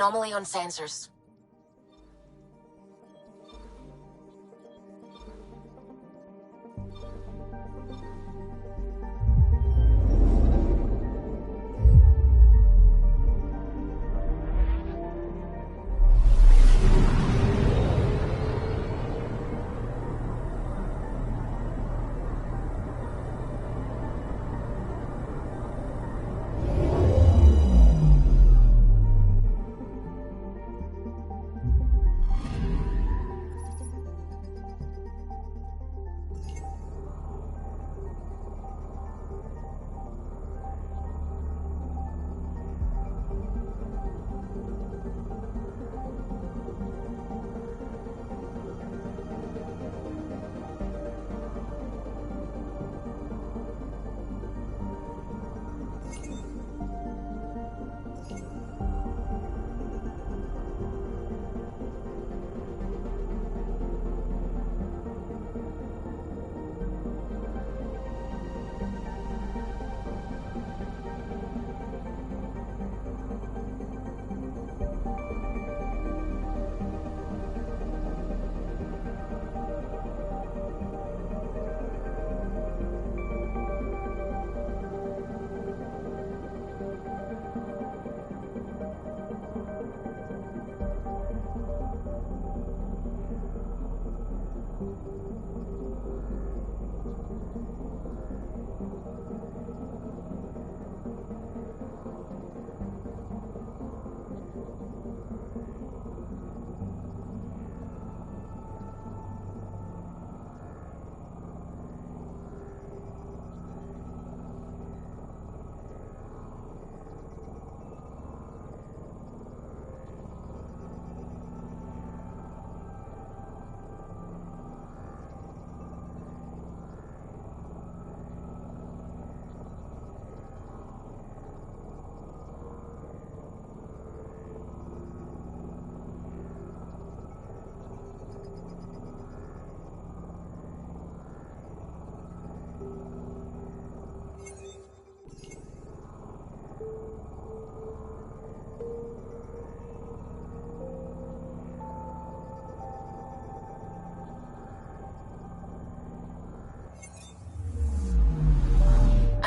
Anomaly on sensors.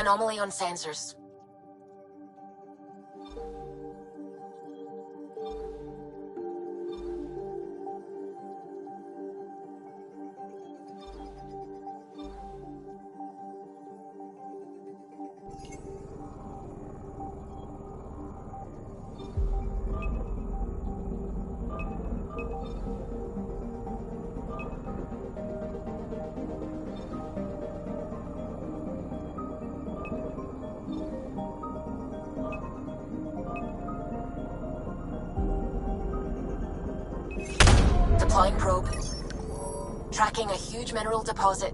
Anomaly on sensors. Deploying probe. Tracking a huge mineral deposit.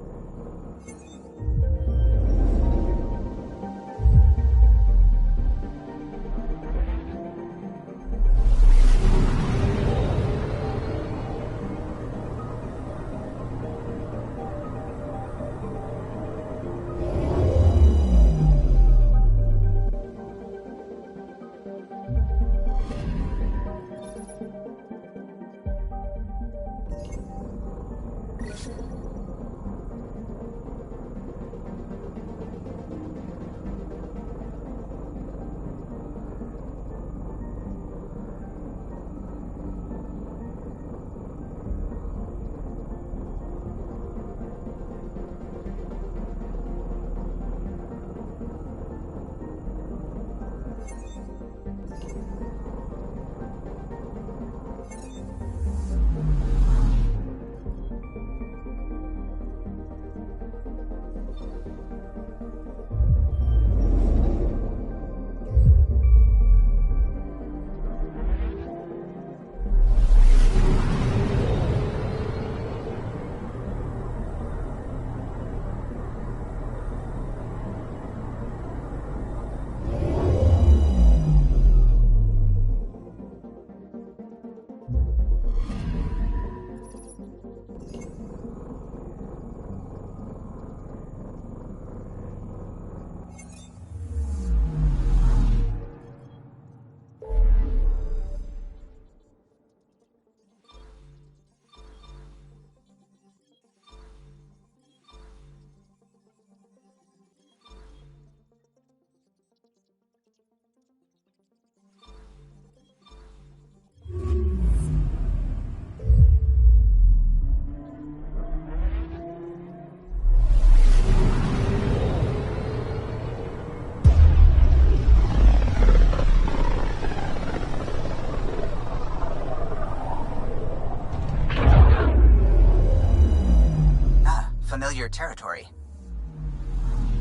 territory.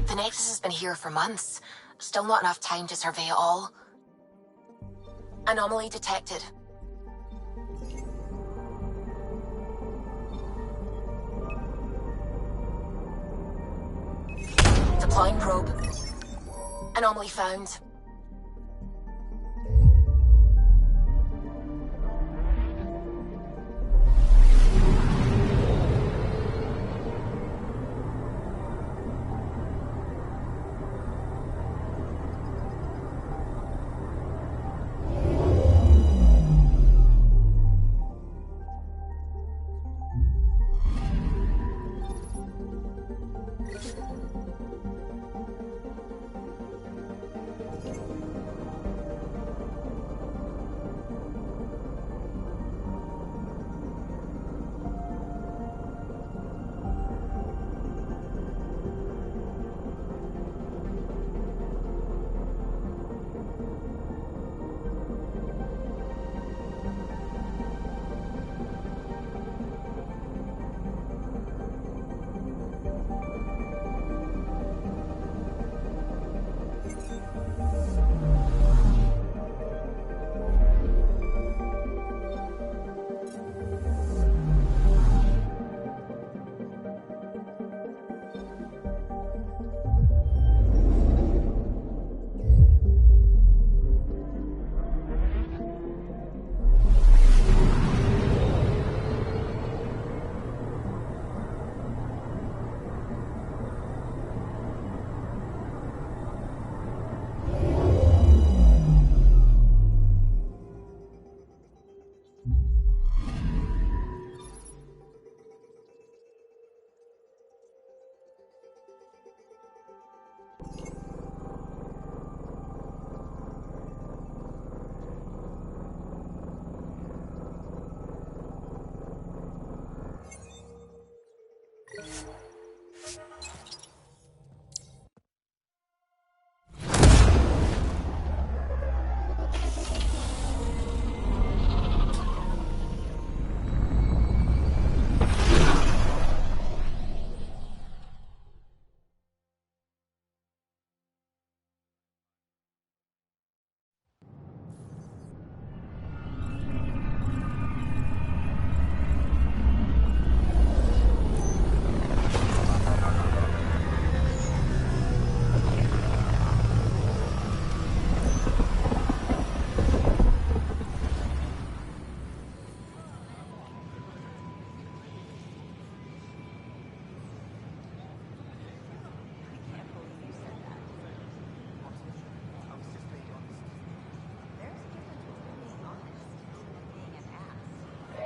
The Nexus has been here for months. Still not enough time to survey it all. Anomaly detected. Deploying probe. Anomaly found.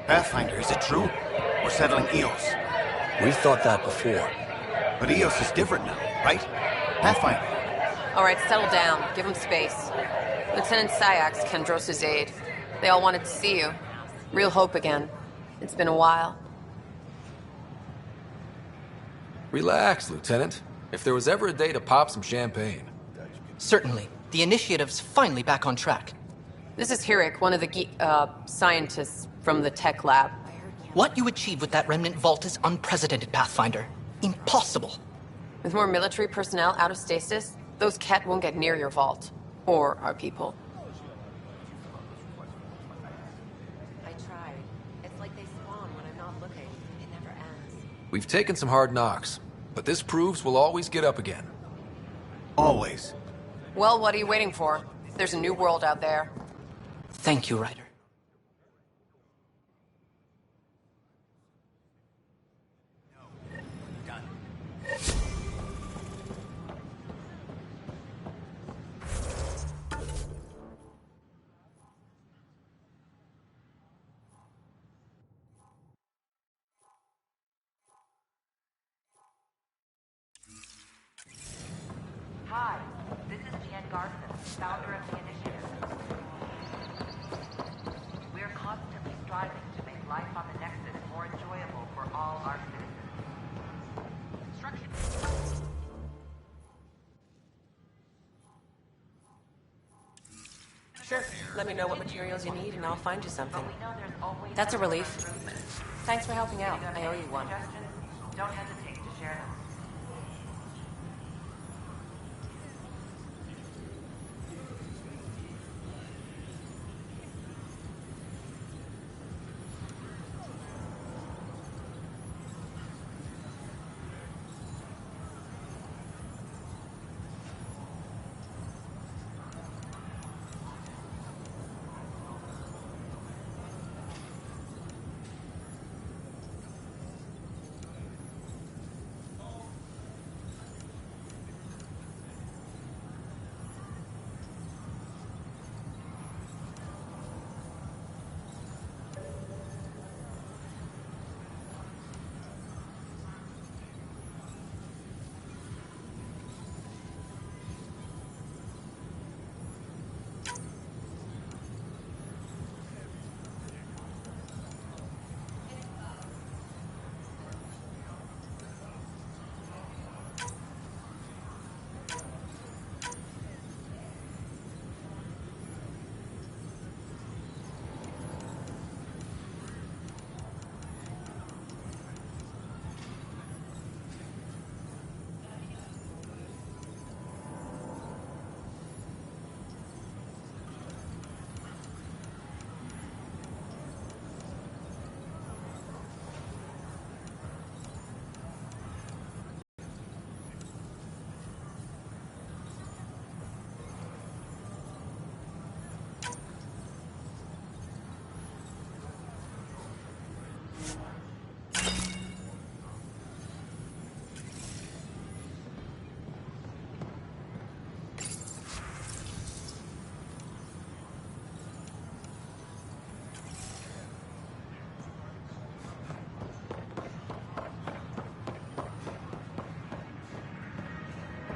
Pathfinder, is it true? We're settling Eos. We've thought that before. But Eos is different now, right? Pathfinder. All right, settle down. Give him space. Lieutenant Syax, Kendros' aide. They all wanted to see you. Real hope again. It's been a while. Relax, Lieutenant. If there was ever a day to pop some champagne. Certainly. The initiative's finally back on track. This is Hirik, one of the scientists from the tech lab. What you achieved with that remnant vault is unprecedented, Pathfinder. Impossible. With more military personnel out of stasis, those Ket won't get near your vault. Or our people. I tried. It's like they spawn when I'm not looking. It never ends. We've taken some hard knocks, but this proves we'll always get up again. Always. Well, what are you waiting for? There's a new world out there. Thank you, Ryder. Hi, this is Jan Garson, founder of the initiative. We're constantly striving to make life on the Nexus more enjoyable for all our citizens. Sure. Let me know what materials you need and I'll find you something. But we know there's always That's a relief. improvement. Thanks for helping out. I owe you one. Suggestions? Don't hesitate to share them.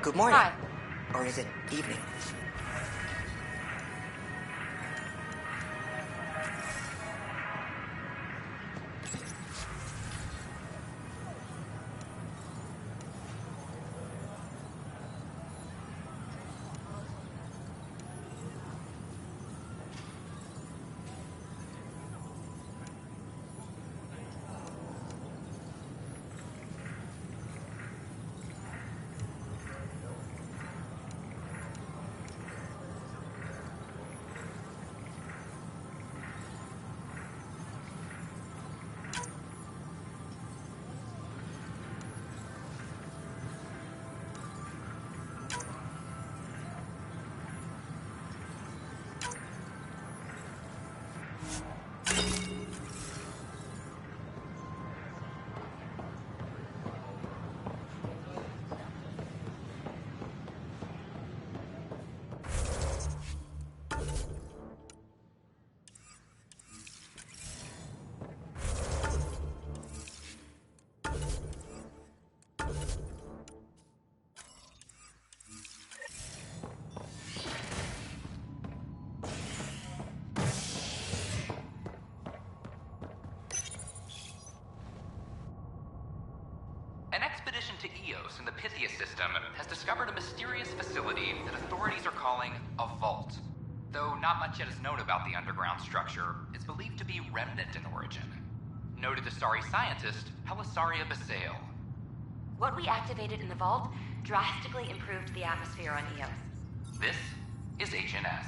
Good morning. Hi. Or is it evening? An expedition to Eos in the Pythia system has discovered a mysterious facility that authorities are calling a vault. Though not much yet is known about the underground structure, it's believed to be remnant in origin. Noted Asari scientist Helisaria Basale. What we activated in the vault drastically improved the atmosphere on Eos. This is HNS.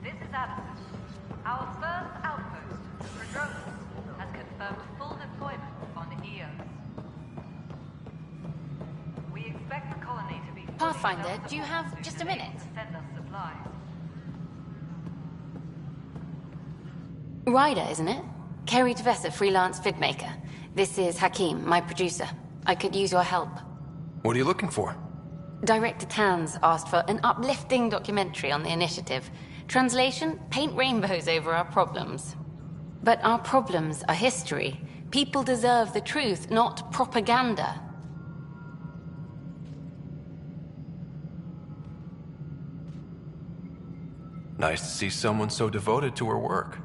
This is Addison. Our first outpost, Andromeda, has confirmed full deployment on Eos. We expect the colony to be fully Pathfinder, self-supporting do you have just a minute? to send us supplies. Ryder, isn't it? Kerry Tvessa, freelance vidmaker. This is Hakim, my producer. I could use your help. What are you looking for? Director Tans asked for an uplifting documentary on the initiative. Translation, paint rainbows over our problems. But our problems are history. People deserve the truth, not propaganda. Nice to see someone so devoted to her work.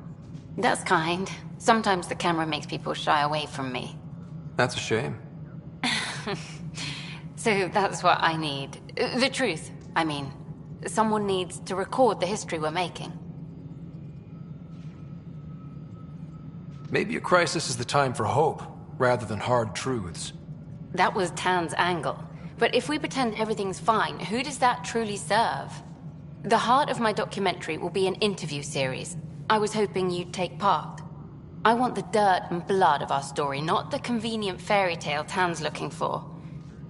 That's kind. Sometimes the camera makes people shy away from me. That's a shame. So that's what I need. The truth, I mean. Someone needs to record the history we're making. Maybe a crisis is the time for hope, rather than hard truths. That was Tan's angle. But if we pretend everything's fine, who does that truly serve? The heart of my documentary will be an interview series. I was hoping you'd take part. I want the dirt and blood of our story, not the convenient fairy tale Tan's looking for.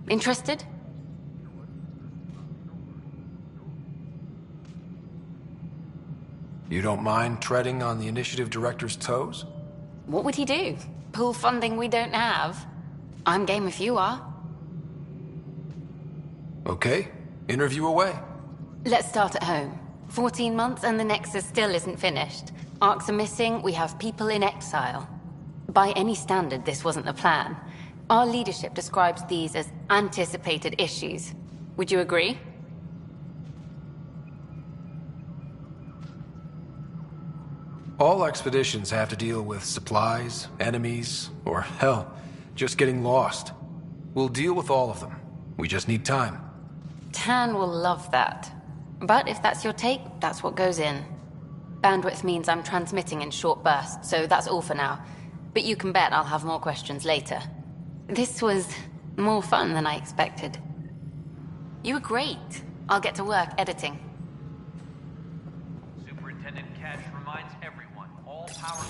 Interested? You don't mind treading on the initiative director's toes? What would he do? Pull funding we don't have? I'm game if you are. Okay, interview away. Let's start at home. 14 months and the Nexus still isn't finished. Arcs are missing, we have people in exile. By any standard, this wasn't the plan. Our leadership describes these as anticipated issues. Would you agree? All expeditions have to deal with supplies, enemies, or hell, just getting lost. We'll deal with all of them. We just need time. Tan will love that. But if that's your take, that's what goes in. Bandwidth means I'm transmitting in short bursts, so that's all for now. But you can bet I'll have more questions later. This was more fun than I expected. You were great. I'll get to work editing. Superintendent Cash reminds everyone, all power...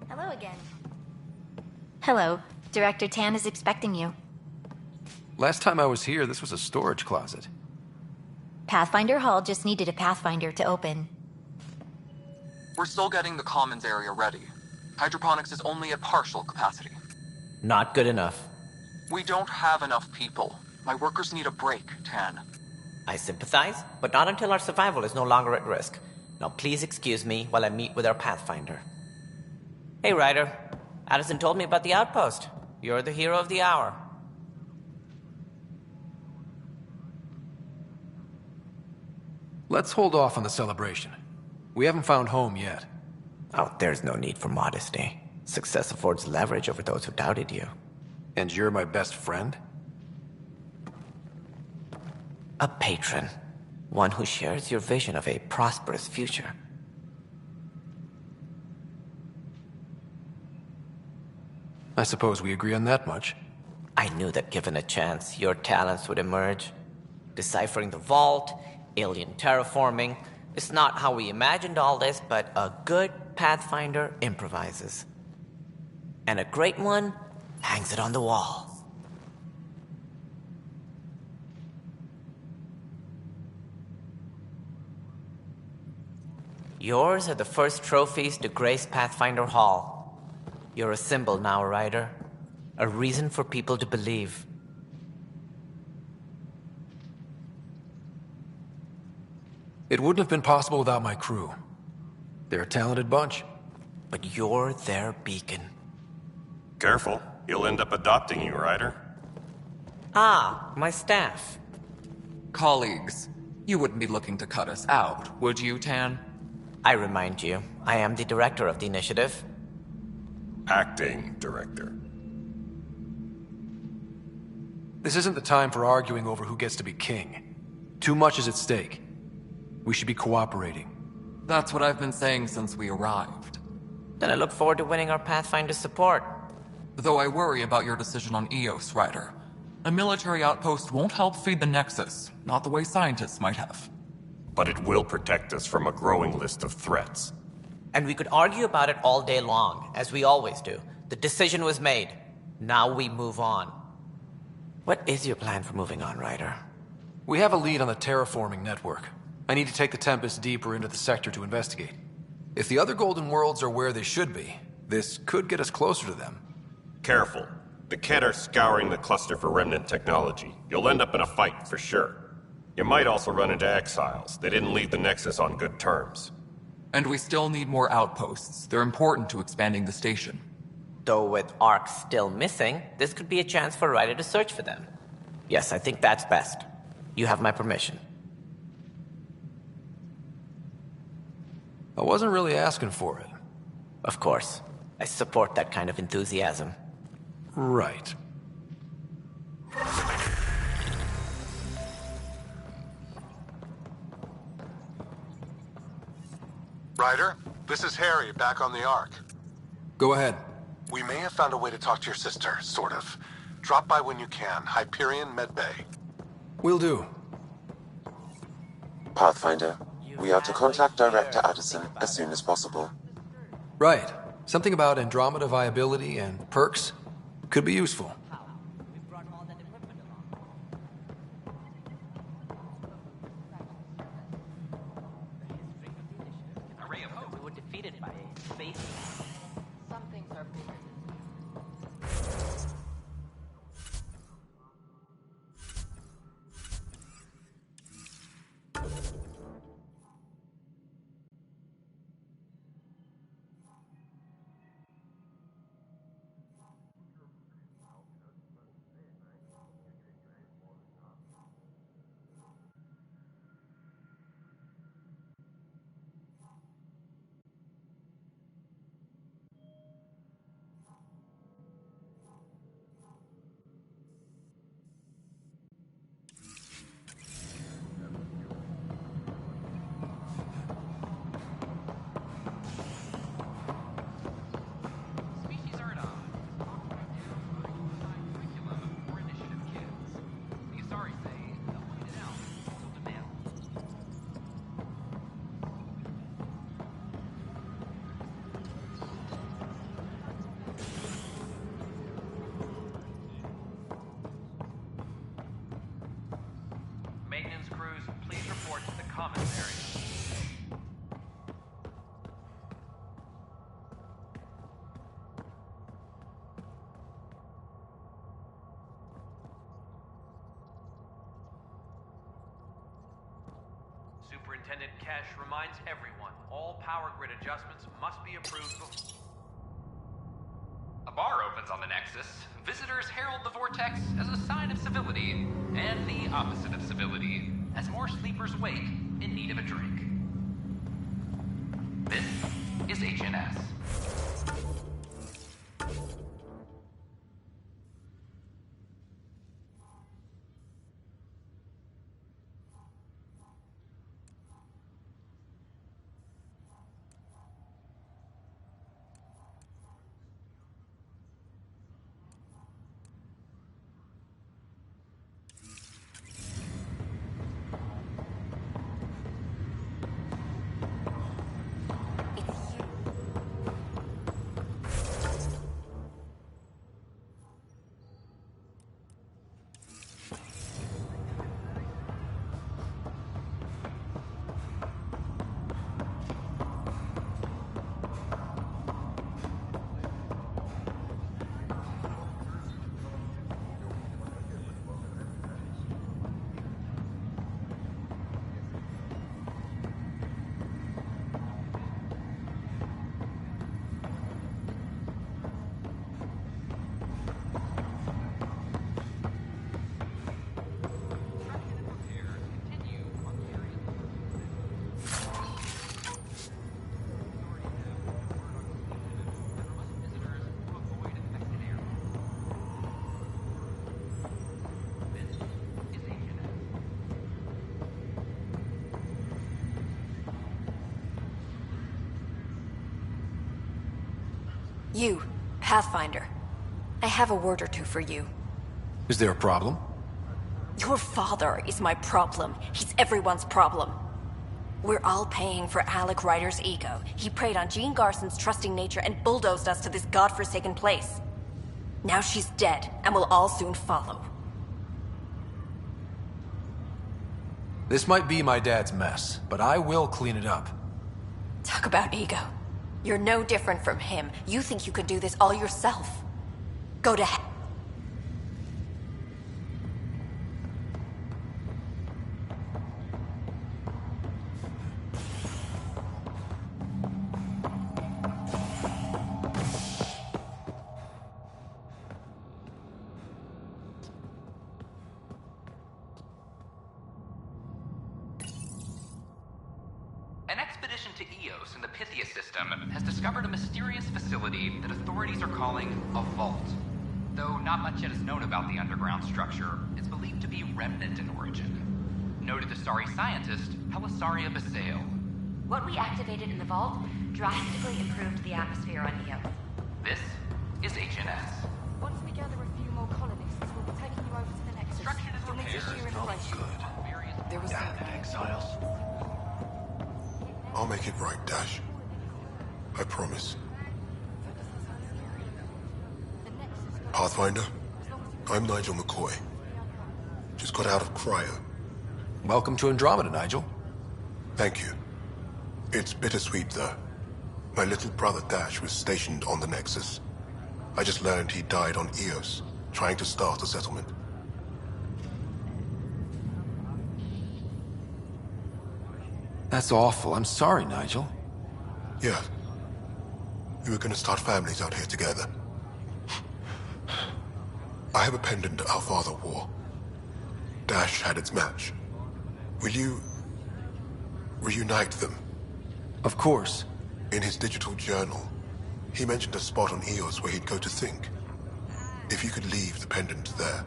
Hello again. Hello. Director Tan is expecting you. Last time I was here, this was a storage closet. Pathfinder Hall just needed a Pathfinder to open. We're still getting the commons area ready. Hydroponics is only at partial capacity. Not good enough. We don't have enough people. My workers need a break, Tan. I sympathize, but not until our survival is no longer at risk. Now please excuse me while I meet with our Pathfinder. Hey, Ryder. Addison told me about the outpost. You're the hero of the hour. Let's hold off on the celebration. We haven't found home yet. Oh, there's no need for modesty. Success affords leverage over those who doubted you. And you're my best friend? A patron. One who shares your vision of a prosperous future. I suppose we agree on that much. I knew that given a chance, your talents would emerge. Deciphering the vault, alien terraforming. It's not how we imagined all this, but a good Pathfinder improvises. And a great one hangs it on the wall. Yours are the first trophies to grace Pathfinder Hall. You're a symbol now, Ryder. A reason for people to believe. It wouldn't have been possible without my crew. They're a talented bunch. But you're their beacon. Careful. He'll end up adopting you, Ryder. Ah, my staff. Colleagues, you wouldn't be looking to cut us out, would you, Tan? I remind you, I am the director of the initiative. Acting director. This isn't the time for arguing over who gets to be king. Too much is at stake. We should be cooperating. That's what I've been saying since we arrived. Then I look forward to winning our Pathfinder support. Though I worry about your decision on Eos, Ryder. A military outpost won't help feed the Nexus, not the way scientists might have. But it will protect us from a growing list of threats. And we could argue about it all day long, as we always do. The decision was made. Now we move on. What is your plan for moving on, Ryder? We have a lead on the terraforming network. I need to take the Tempest deeper into the sector to investigate. If the other Golden Worlds are where they should be, this could get us closer to them. Careful. The Kett are scouring the cluster for remnant technology. You'll end up in a fight, for sure. You might also run into exiles. They didn't leave the Nexus on good terms. And we still need more outposts. They're important to expanding the station. Though with Ark still missing, this could be a chance for Ryder to search for them. Yes, I think that's best. You have my permission. I wasn't really asking for it. Of course. I support that kind of enthusiasm. Right. Ryder, this is Harry, back on the Ark. Go ahead. We may have found a way to talk to your sister, sort of. Drop by when you can. Hyperion Medbay. Will do. Pathfinder, we are to contact Director Addison as soon as possible. Right. Something about Andromeda viability and perks could be useful. Maintenance crews, please report to the commons area. Superintendent Kesh reminds everyone all power grid adjustments must be approved before... A bar opens on the Nexus. Visitors herald the vortex as a sign of civility, and the opposite of civility, as more sleepers wake in need of a drink. This is HNS. You, Pathfinder. I have a word or two for you. Is there a problem? Your father is my problem. He's everyone's problem. We're all paying for Alec Ryder's ego. He preyed on Jean Garson's trusting nature and bulldozed us to this godforsaken place. Now she's dead, and we'll all soon follow. This might be my dad's mess, but I will clean it up. Talk about ego. You're no different from him. You think you can do this all yourself. Go to hell. An expedition to Eos in the Pythia system has discovered a mysterious facility that authorities are calling a vault. Though not much yet is known about the underground structure, it's believed to be remnant in origin. Noted Asari scientist Helisaria Basale. What we activated in the vault drastically improved the atmosphere on Eos. This is HNS. Once we gather a few more colonists, we'll be taking you over to the Nexus. You'll need to share information. There was Damn exiles. I'll make it right, Dash. I promise. Pathfinder, I'm Nigel McCoy. Just got out of cryo. Welcome to Andromeda, Nigel. Thank you. It's bittersweet, though. My little brother Dash was stationed on the Nexus. I just learned he died on Eos, trying to start a settlement. That's awful. I'm sorry, Nigel. Yeah. We were gonna start families out here together. I have a pendant our father wore. Dash had its match. Will you reunite them? Of course. In his digital journal, he mentioned a spot on Eos where he'd go to think. If you could leave the pendant there.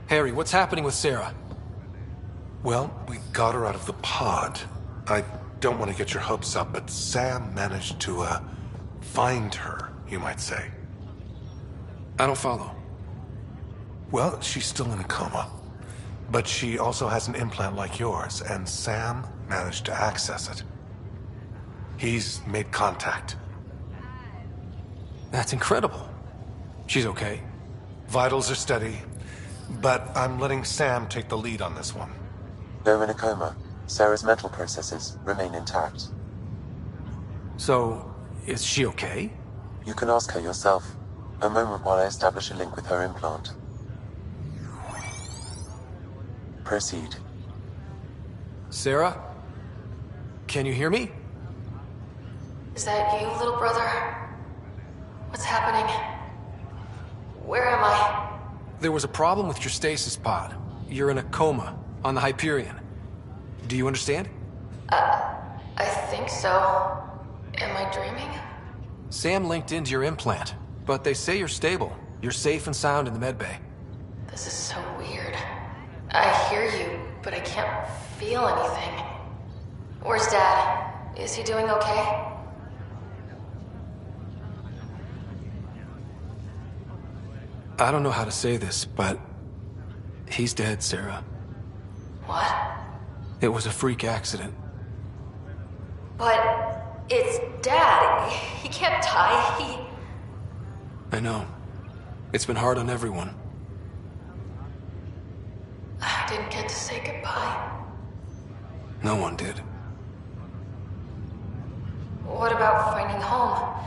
Harry, what's happening with Sarah? Well, we got her out of the pod. I don't want to get your hopes up, but Sam managed to, find her, you might say. I don't follow. Well, she's still in a coma. But she also has an implant like yours, and Sam managed to access it. He's made contact. That's incredible. She's okay. Vitals are steady, but I'm letting Sam take the lead on this one. They're in a coma. Sarah's mental processes remain intact. So, is she okay? You can ask her yourself. A moment while I establish a link with her implant. Proceed. Sarah? Can you hear me? Is that you, little brother? What's happening? Where am I? There was a problem with your stasis pod. You're in a coma on the Hyperion. Do you understand? I think so. Am I dreaming? Sam linked into your implant, but they say you're stable. You're safe and sound in the medbay. This is so weird. I hear you, but I can't feel anything. Where's Dad? Is he doing okay? I don't know how to say this, but he's dead, Sarah. What? It was a freak accident. But it's Dad. He can't die. I know. It's been hard on everyone. I didn't get to say goodbye. No one did. What about finding home?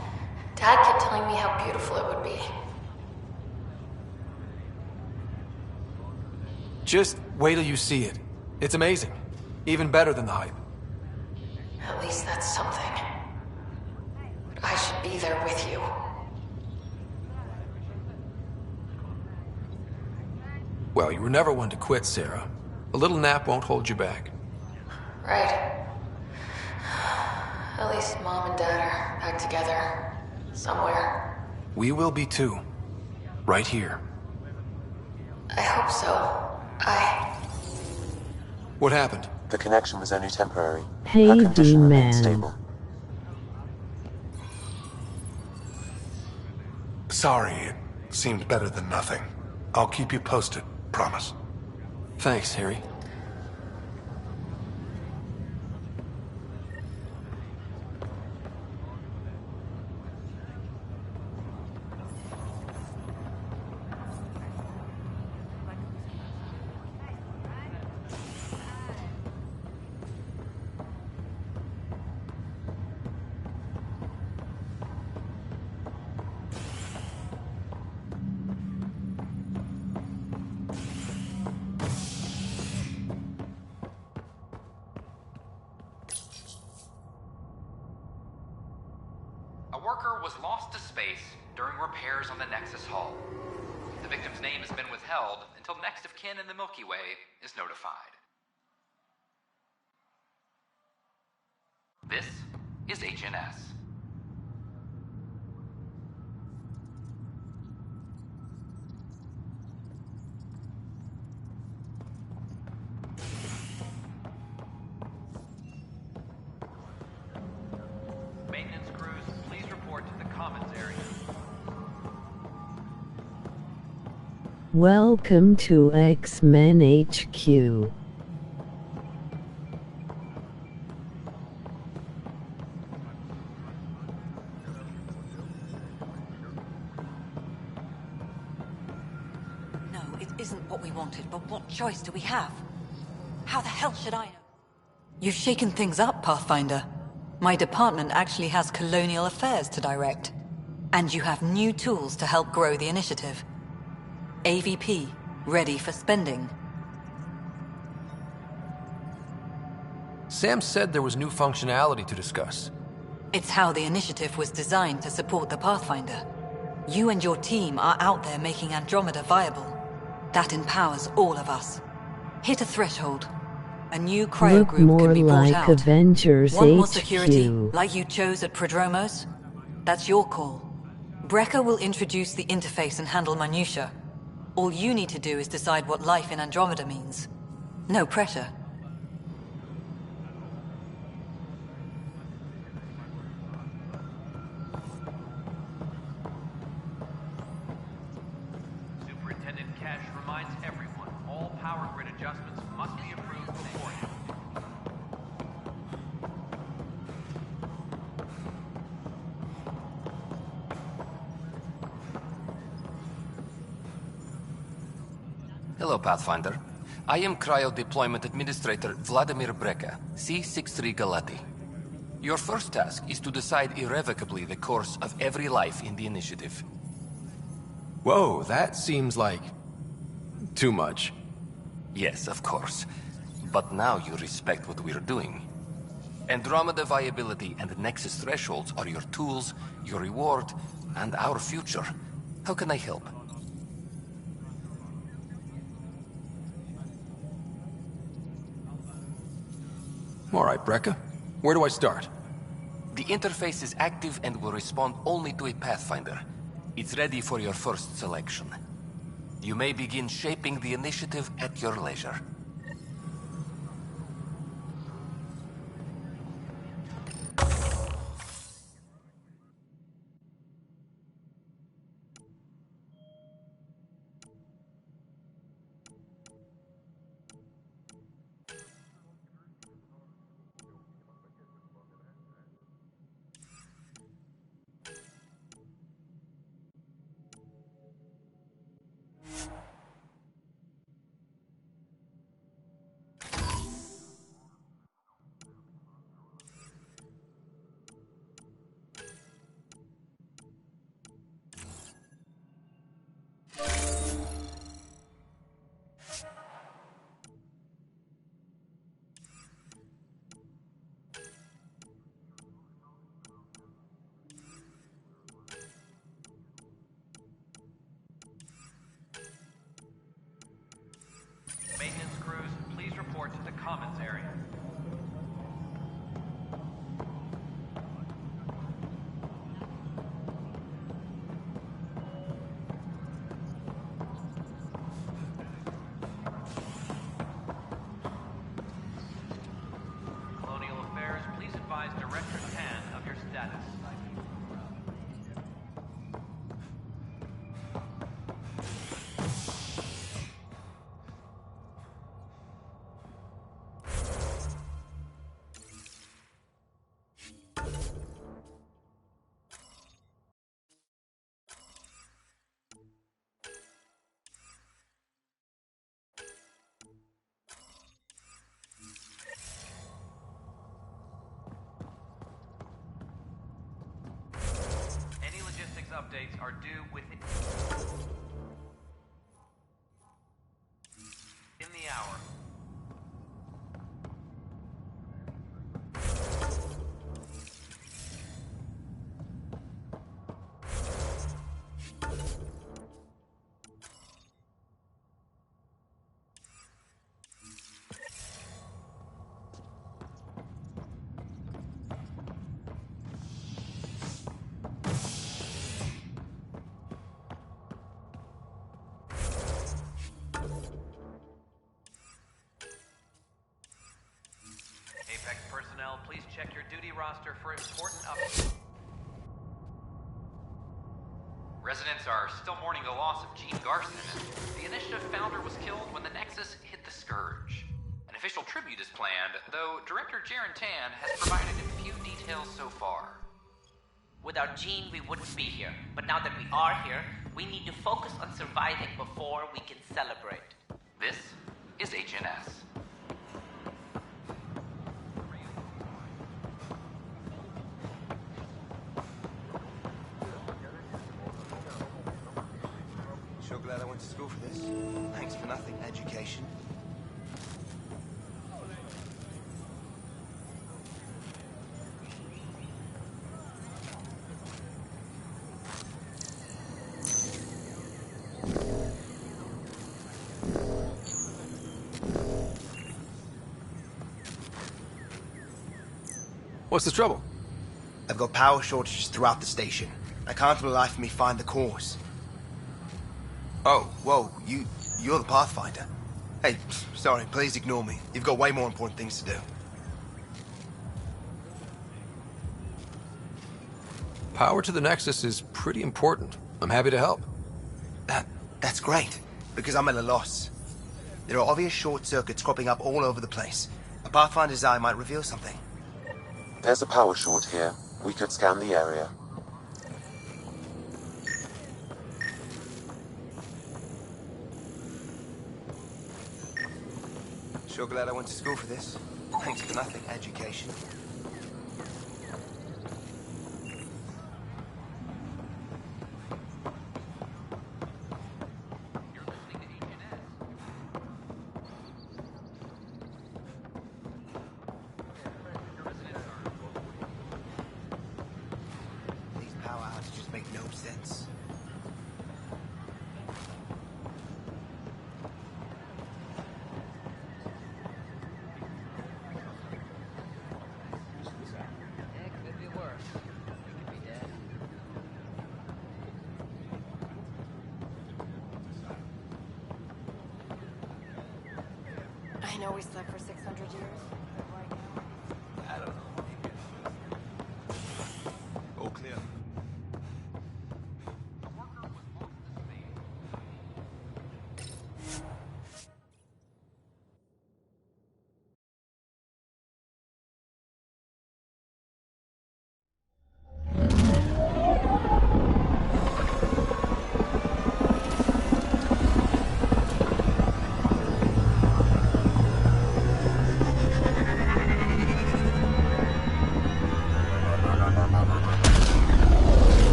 Dad kept telling me how beautiful it would be. Just wait till you see it. It's amazing. Even better than the hype. At least that's something. But I should be there with you. Well, you were never one to quit, Sarah. A little nap won't hold you back. Right. At least Mom and Dad are back together. Somewhere. We will be too. Right here. I hope so. What happened? The connection was only temporary. Hey, Her condition remained D-Man. stable. Sorry, it seemed better than nothing. I'll keep you posted, promise. Thanks, Harry. A worker was lost to space during repairs on the Nexus hull. The victim's name has been withheld until next of kin in the Milky Way is notified. This is HNS. Maintenance crews, please report to the commons area. Welcome to X-Men HQ. No, it isn't what we wanted, but what choice do we have? How the hell should I know? You've shaken things up, Pathfinder. My department actually has colonial affairs to direct. And you have new tools to help grow the initiative. AVP, ready for spending. Sam said there was new functionality to discuss. It's how the initiative was designed to support the Pathfinder. You and your team are out there making Andromeda viable. That empowers all of us. Hit a threshold. A new cryo Look group more can be brought like out. Avengers Want more HQ. security, like you chose at Prodromos? That's your call. Brecker will introduce the interface and handle minutiae. All you need to do is decide what life in Andromeda means. No pressure. Superintendent Cash reminds everyone, all power grid adjustments must be approved beforehand. Hello, Pathfinder. I am Cryo Deployment Administrator Vladimir Breka, C-63 Galati. Your first task is to decide irrevocably the course of every life in the initiative. Whoa, that seems like... too much. Yes, of course. But now you respect what we're doing. Andromeda viability and Nexus thresholds are your tools, your reward, and our future. How can I help? All right, Breka. Where do I start? The interface is active and will respond only to a Pathfinder. It's ready for your first selection. You may begin shaping the initiative at your leisure. Maintenance crews, please report to the commons area. Colonial Affairs, please advise Director Tan of your status. Any logistics updates are due within the hour. Apex personnel, please check your duty roster for important updates. Residents are still mourning the loss of Gene Garson. The initiative founder was killed when the Nexus hit the Scourge. An official tribute is planned, though Director Jaren Tan has provided a few details so far. Without Gene, we wouldn't be here. But now that we are here, we need to focus on surviving before we can celebrate. This is HNS. Sure glad I went to school for this. Thanks for nothing, education. What's the trouble? I've got power shortages throughout the station. I can't for the life of me find the cause. Oh, whoa, you're the Pathfinder. Hey, sorry, please ignore me. You've got way more important things to do. Power to the Nexus is pretty important. I'm happy to help. That's great, because I'm at a loss. There are obvious short circuits cropping up all over the place. A Pathfinder's eye might reveal something. There's a power short here. We could scan the area. Sure glad I went to school for this. Thanks for nothing, education. These power outages make no sense. I know we slept for 600 years, but right now... I don't know. All clear.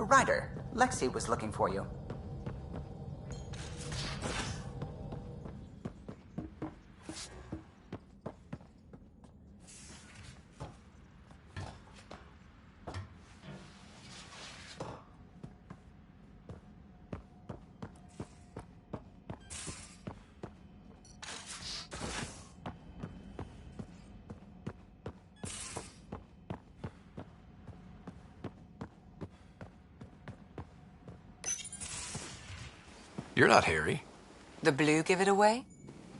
Ryder, Lexi was looking for you. You're not Harry. The blue give it away?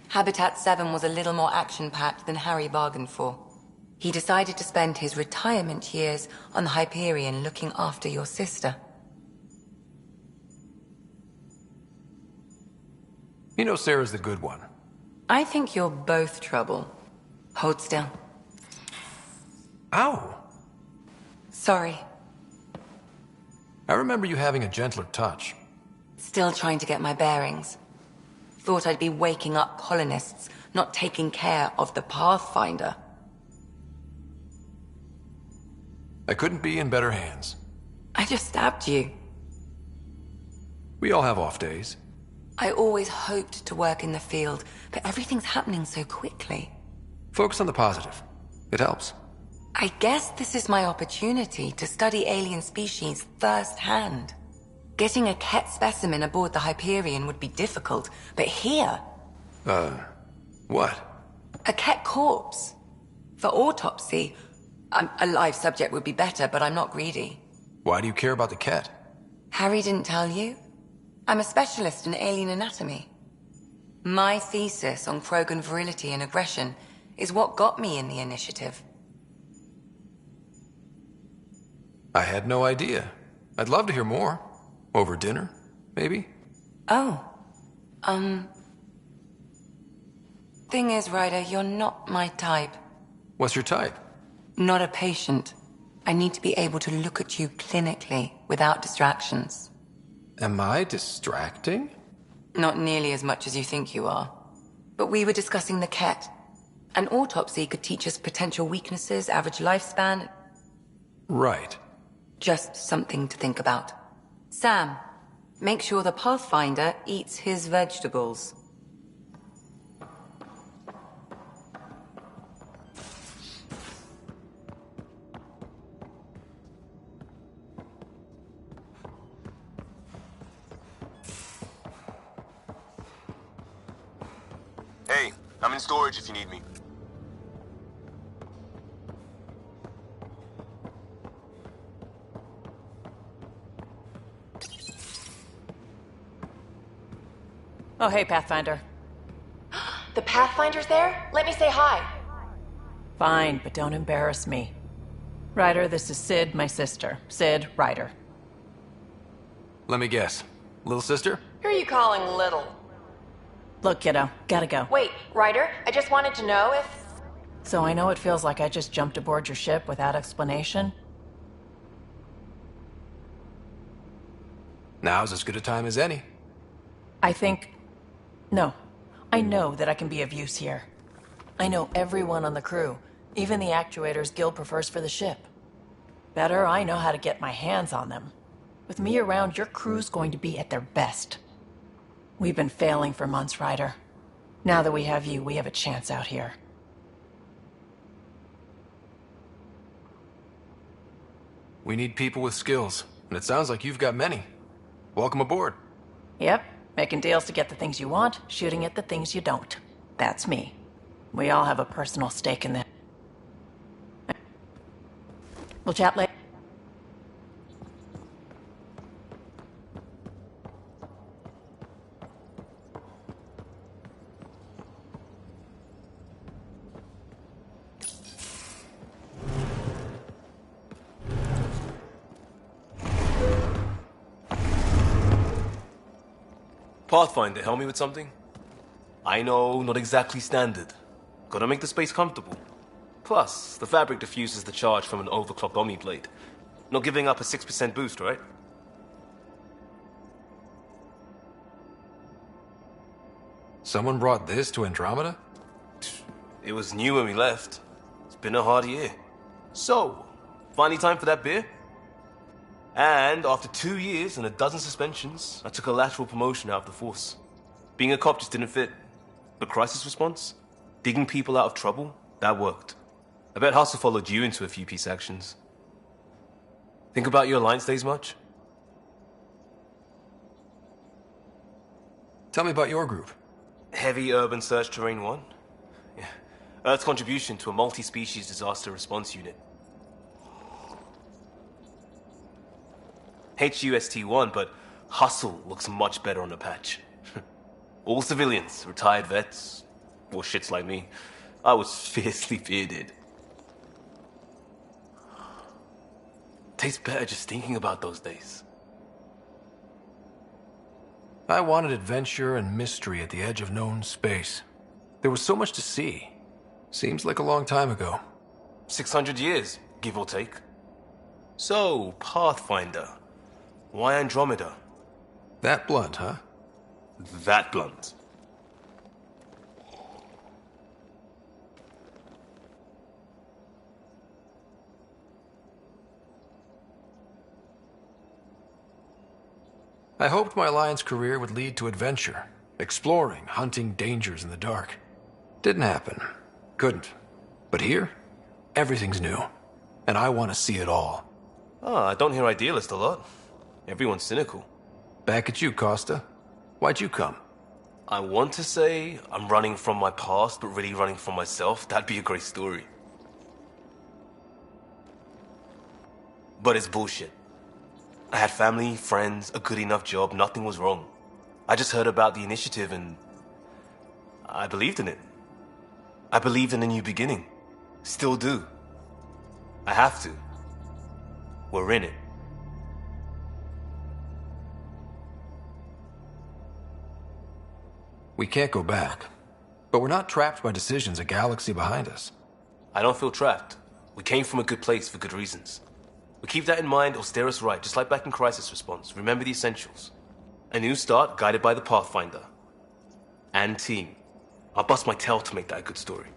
Habitat 7 was a little more action-packed than Harry bargained for. He decided to spend his retirement years on the Hyperion looking after your sister. You know Sarah's the good one. I think you're both trouble. Hold still. Ow! Sorry. I remember you having a gentler touch. Still trying to get my bearings. Thought I'd be waking up colonists, not taking care of the Pathfinder. I couldn't be in better hands. I just stabbed you. We all have off days. I always hoped to work in the field, but everything's happening so quickly. Focus on the positive. It helps. I guess this is my opportunity to study alien species firsthand. Getting a Ket specimen aboard the Hyperion would be difficult, but here... what? A Ket corpse. For autopsy, a live subject would be better, but I'm not greedy. Why do you care about the Ket? Harry didn't tell you? I'm a specialist in alien anatomy. My thesis on Krogan virility and aggression is what got me in the initiative. I had no idea. I'd love to hear more. Over dinner, maybe? Oh. Thing is, Ryder, you're not my type. What's your type? Not a patient. I need to be able to look at you clinically, without distractions. Am I distracting? Not nearly as much as you think you are. But we were discussing the Ket. An autopsy could teach us potential weaknesses, average lifespan. Right. Just something to think about. Sam, make sure the Pathfinder eats his vegetables. Hey, I'm in storage if you need me. Oh, hey, Pathfinder. The Pathfinder's there? Let me say hi. Fine, but don't embarrass me. Ryder, this is Sid, my sister. Sid, Ryder. Let me guess. Little sister? Who are you calling little? Look, kiddo, gotta go. Wait, Ryder, I just wanted to know if... So I know it feels like I just jumped aboard your ship without explanation. Now's as good a time as any. No. I know that I can be of use here. I know everyone on the crew, even the actuators Gil prefers for the ship. Better, I know how to get my hands on them. With me around, your crew's going to be at their best. We've been failing for months, Ryder. Now that we have you, we have a chance out here. We need people with skills, and it sounds like you've got many. Welcome aboard. Yep, making deals to get the things you want, shooting at the things you don't. That's me. We all have a personal stake in this. We'll chat later. Pathfinder, help me with something? I know, not exactly standard. Gotta make the space comfortable. Plus, the fabric diffuses the charge from an overclocked Omni blade. Not giving up a 6% boost, right? Someone brought this to Andromeda? It was new when we left. It's been a hard year. So, finally time for that beer? And after 2 years and a dozen suspensions, I took a lateral promotion out of the force. Being a cop just didn't fit. But crisis response? Digging people out of trouble? That worked. I bet Hustle followed you into a few peace actions. Think about your Alliance days much? Tell me about your group. Heavy Urban Search Terrain 1? Yeah. Earth's contribution to a multi-species disaster response unit. HUST-1, but Hustle looks much better on the patch. All civilians, retired vets, or shits like me. I was fiercely bearded. Tastes better just thinking about those days. I wanted adventure and mystery at the edge of known space. There was so much to see. Seems like a long time ago. 600 years, give or take. So, Pathfinder. Why Andromeda? That blunt, huh? That blunt. I hoped my Alliance career would lead to adventure, exploring, hunting dangers in the dark. Didn't happen. Couldn't. But here, everything's new. And I want to see it all. I don't hear idealist a lot. Everyone's cynical. Back at you, Costa. Why'd you come? I want to say I'm running from my past, but really running from myself. That'd be a great story. But it's bullshit. I had family, friends, a good enough job, nothing was wrong. I just heard about the initiative and I believed in it. I believed in a new beginning. Still do. I have to. We're in it. We can't go back. But we're not trapped by decisions a galaxy behind us. I don't feel trapped. We came from a good place for good reasons. We keep that in mind or steer us right, just like back in Crisis Response. Remember the essentials. A new start guided by the Pathfinder. And team. I'll bust my tail to make that a good story.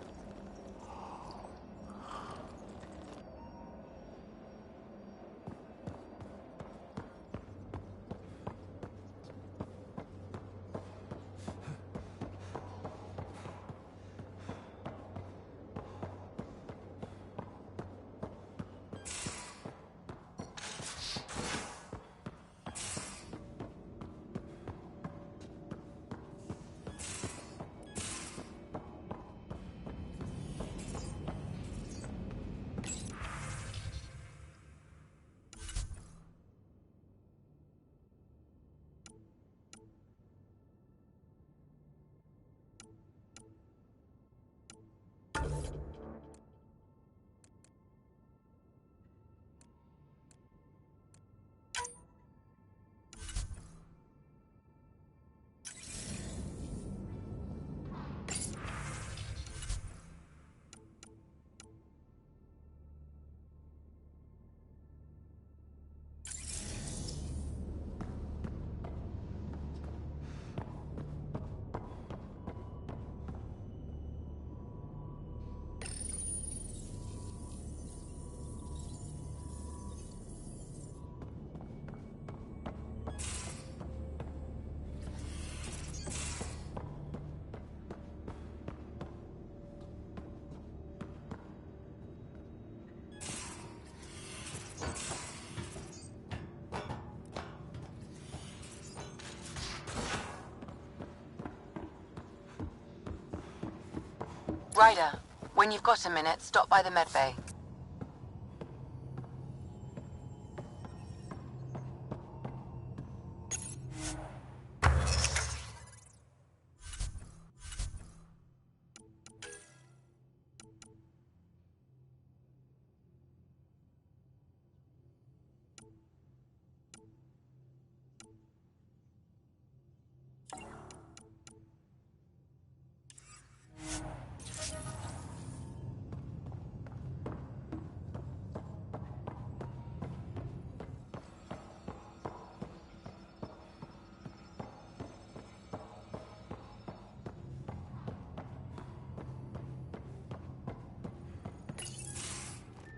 Ryder, when you've got a minute, stop by the medbay.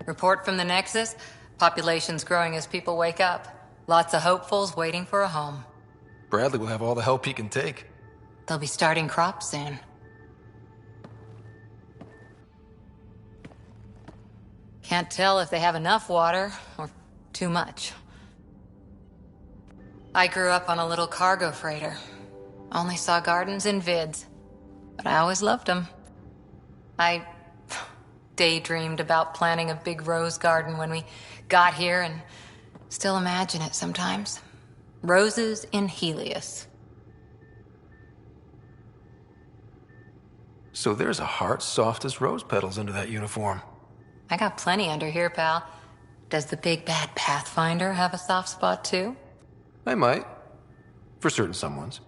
Report from the Nexus. Population's growing as people wake up. Lots of hopefuls waiting for a home. Bradley will have all the help he can take. They'll be starting crops soon. Can't tell if they have enough water or too much. I grew up on a little cargo freighter. Only saw gardens in vids, but I always loved them. I daydreamed about planting a big rose garden when we got here and still imagine it sometimes. Roses in Helios. So there's a heart soft as rose petals under that uniform. I got plenty under here, pal. Does the big bad Pathfinder have a soft spot too? I might. For certain someones.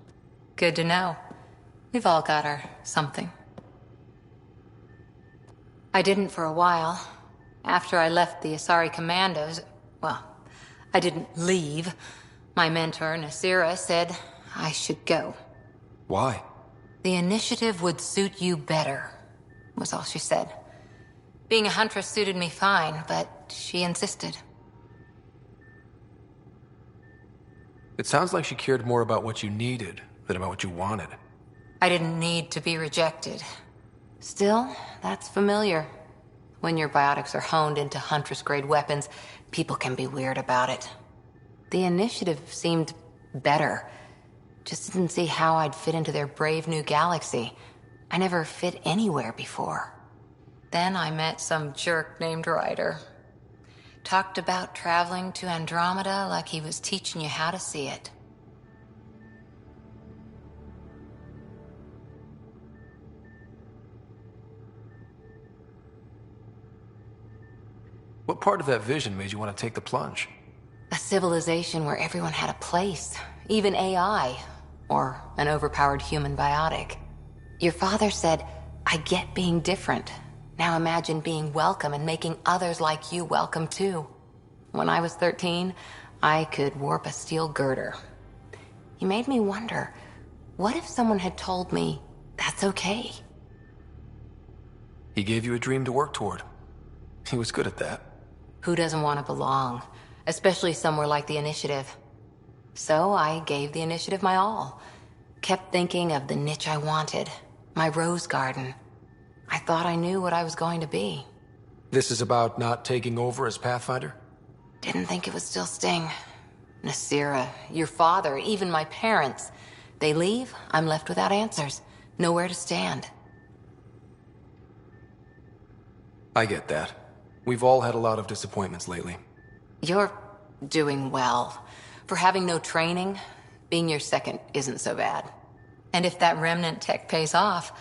Good to know. We've all got our something. I didn't for a while. After I left the Asari Commandos, well, I didn't leave. My mentor, Nasira, said I should go. Why? The initiative would suit you better, was all she said. Being a huntress suited me fine, but she insisted. It sounds like she cared more about what you needed than about what you wanted. I didn't need to be rejected. Still, that's familiar. When your biotics are honed into Huntress-grade weapons, people can be weird about it. The initiative seemed better. Just didn't see how I'd fit into their brave new galaxy. I never fit anywhere before. Then I met some jerk named Ryder. Talked about traveling to Andromeda like he was teaching you how to see it. What part of that vision made you want to take the plunge? A civilization where everyone had a place, even AI, or an overpowered human biotic. Your father said, I get being different. Now imagine being welcome and making others like you welcome too. When I was 13, I could warp a steel girder. He made me wonder, what if someone had told me that's okay? He gave you a dream to work toward. He was good at that. Who doesn't want to belong? Especially somewhere like the Initiative. So I gave the Initiative my all. Kept thinking of the niche I wanted. My rose garden. I thought I knew what I was going to be. This is about not taking over as Pathfinder? Didn't think it would still sting. Nasira, your father, even my parents. They leave, I'm left without answers. Nowhere to stand. I get that. We've all had a lot of disappointments lately. You're doing well. For having no training, being your second isn't so bad. And if that remnant tech pays off,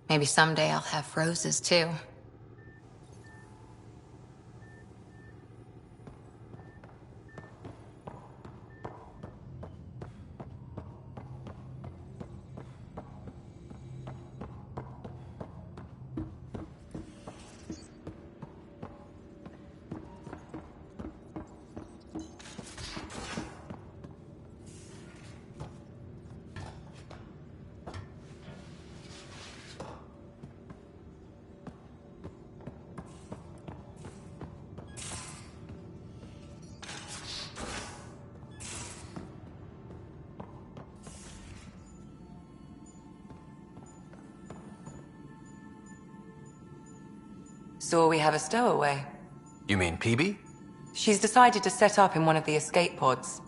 maybe someday I'll have roses too. So we have a stowaway. You mean PB? She's decided to set up in one of the escape pods.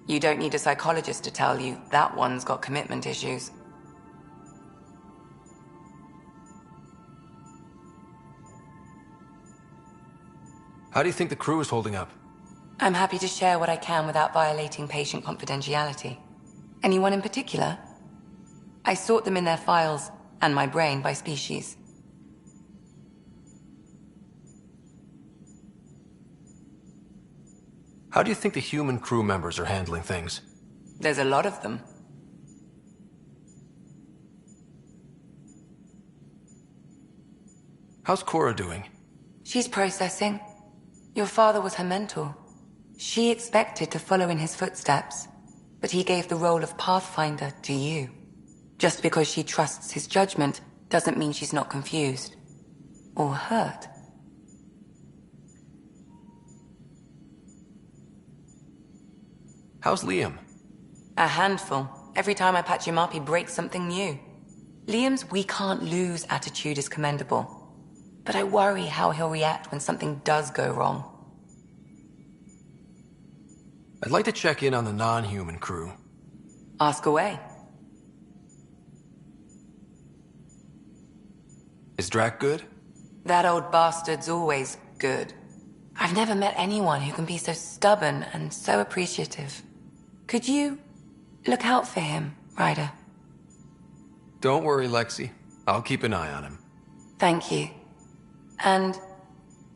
You don't need a psychologist to tell you that one's got commitment issues. How do you think the crew is holding up? I'm happy to share what I can without violating patient confidentiality. Anyone in particular? I sort them in their files, and my brain by species. How do you think the human crew members are handling things? There's a lot of them. How's Cora doing? She's processing. Your father was her mentor. She expected to follow in his footsteps, but he gave the role of Pathfinder to you. Just because she trusts his judgment doesn't mean she's not confused. Or hurt. How's Liam? A handful. Every time I patch him up, he breaks something new. Liam's "we can't lose" attitude is commendable. But I worry how he'll react when something does go wrong. I'd like to check in on the non-human crew. Ask away. Is Drac good? That old bastard's always good. I've never met anyone who can be so stubborn and so appreciative. Could you look out for him, Ryder? Don't worry, Lexi. I'll keep an eye on him. Thank you. And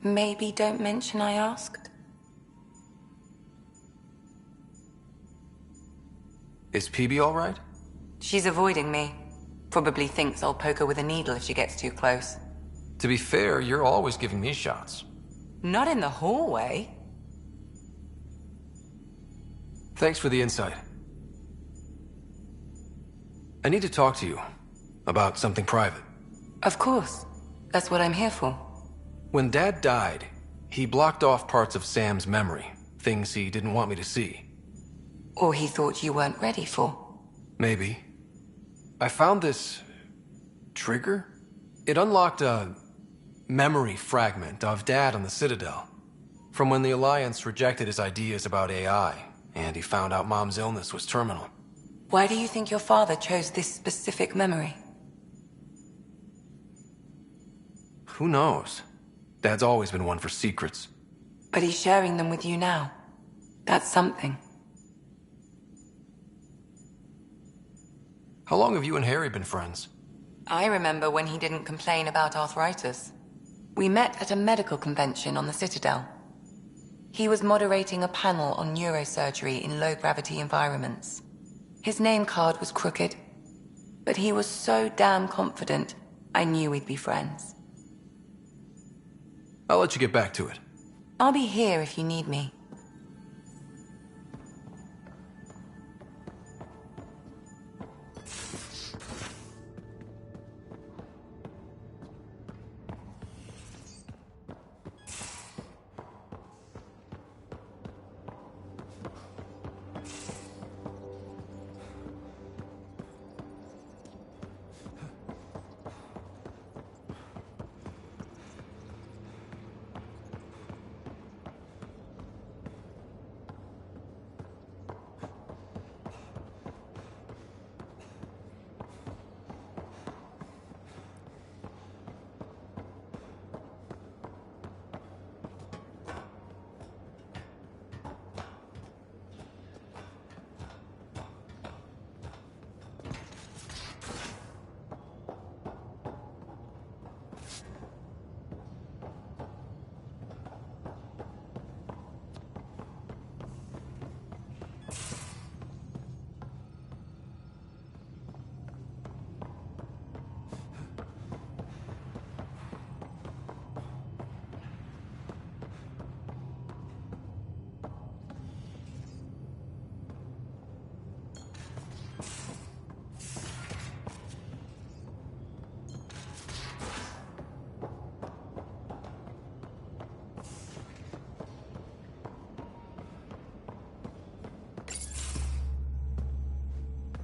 maybe don't mention I asked? Is PB all right? She's avoiding me. Probably thinks I'll poke her with a needle if she gets too close. To be fair, you're always giving me shots. Not in the hallway. Thanks for the insight. I need to talk to you about something private. Of course. That's what I'm here for. When Dad died, he blocked off parts of Sam's memory, things he didn't want me to see. Or he thought you weren't ready for. Maybe. I found this trigger. It unlocked a memory fragment of Dad on the Citadel, from when the Alliance rejected his ideas about AI, and he found out Mom's illness was terminal. Why do you think your father chose this specific memory? Who knows? Dad's always been one for secrets. But he's sharing them with you now. That's something. How long have you and Harry been friends? I remember when he didn't complain about arthritis. We met at a medical convention on the Citadel. He was moderating a panel on neurosurgery in low-gravity environments. His name card was crooked, but he was so damn confident, I knew we'd be friends. I'll let you get back to it. I'll be here if you need me.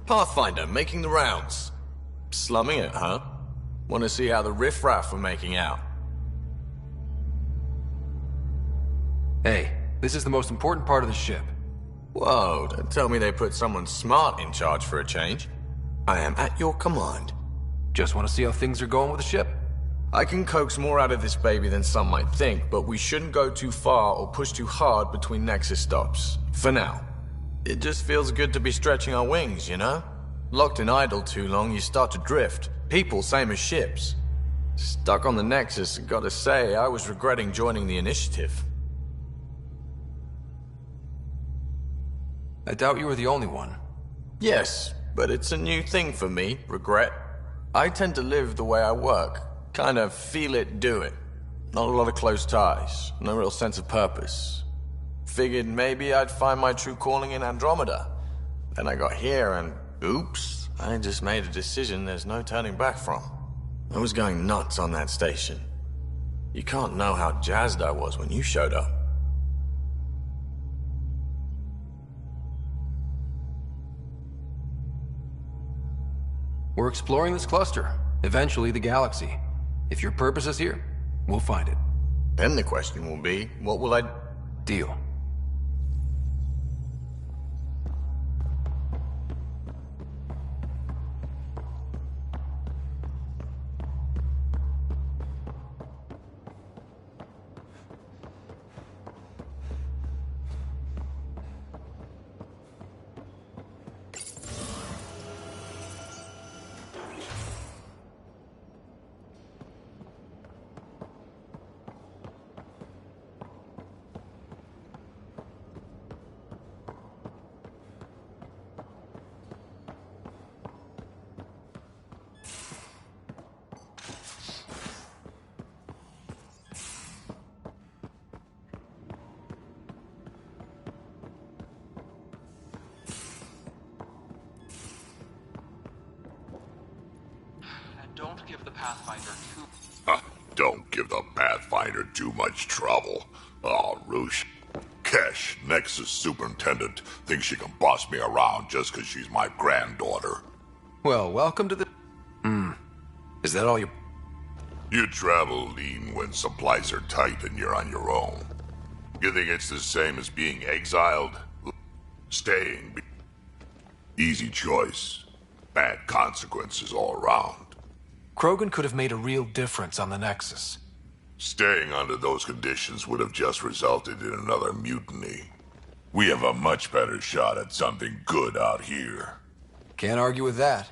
Pathfinder, making the rounds. Slumming it, huh? Want to see how the riffraff are making out? Hey, this is the most important part of the ship. Whoa, don't tell me they put someone smart in charge for a change. I am at your command. Just want to see how things are going with the ship. I can coax more out of this baby than some might think, but we shouldn't go too far or push too hard between Nexus stops. For now. It just feels good to be stretching our wings, you know? Locked in idle too long, you start to drift. People, same as ships. Stuck on the Nexus, gotta say, I was regretting joining the Initiative. I doubt you were the only one. Yes, but it's a new thing for me, regret. I tend to live the way I work. Kind of feel it, do it. Not a lot of close ties, no real sense of purpose. Figured maybe I'd find my true calling in Andromeda. Then I got here and, oops, I just made a decision there's no turning back from. I was going nuts on that station. You can't know how jazzed I was when you showed up. We're exploring this cluster, eventually the galaxy. If your purpose is here, we'll find it. Then the question will be, what will I... Deal. Don't give the Pathfinder too... Don't give the Pathfinder too much trouble. Oh, Roosh. Kesh, Nexus Superintendent, thinks she can boss me around just because she's my granddaughter. Well, welcome to the... Is that all you... You travel lean when supplies are tight and you're on your own. You think it's the same as being exiled? Staying. Easy choice. Bad consequences all around. Krogan could have made a real difference on the Nexus. Staying under those conditions would have just resulted in another mutiny. We have a much better shot at something good out here. Can't argue with that.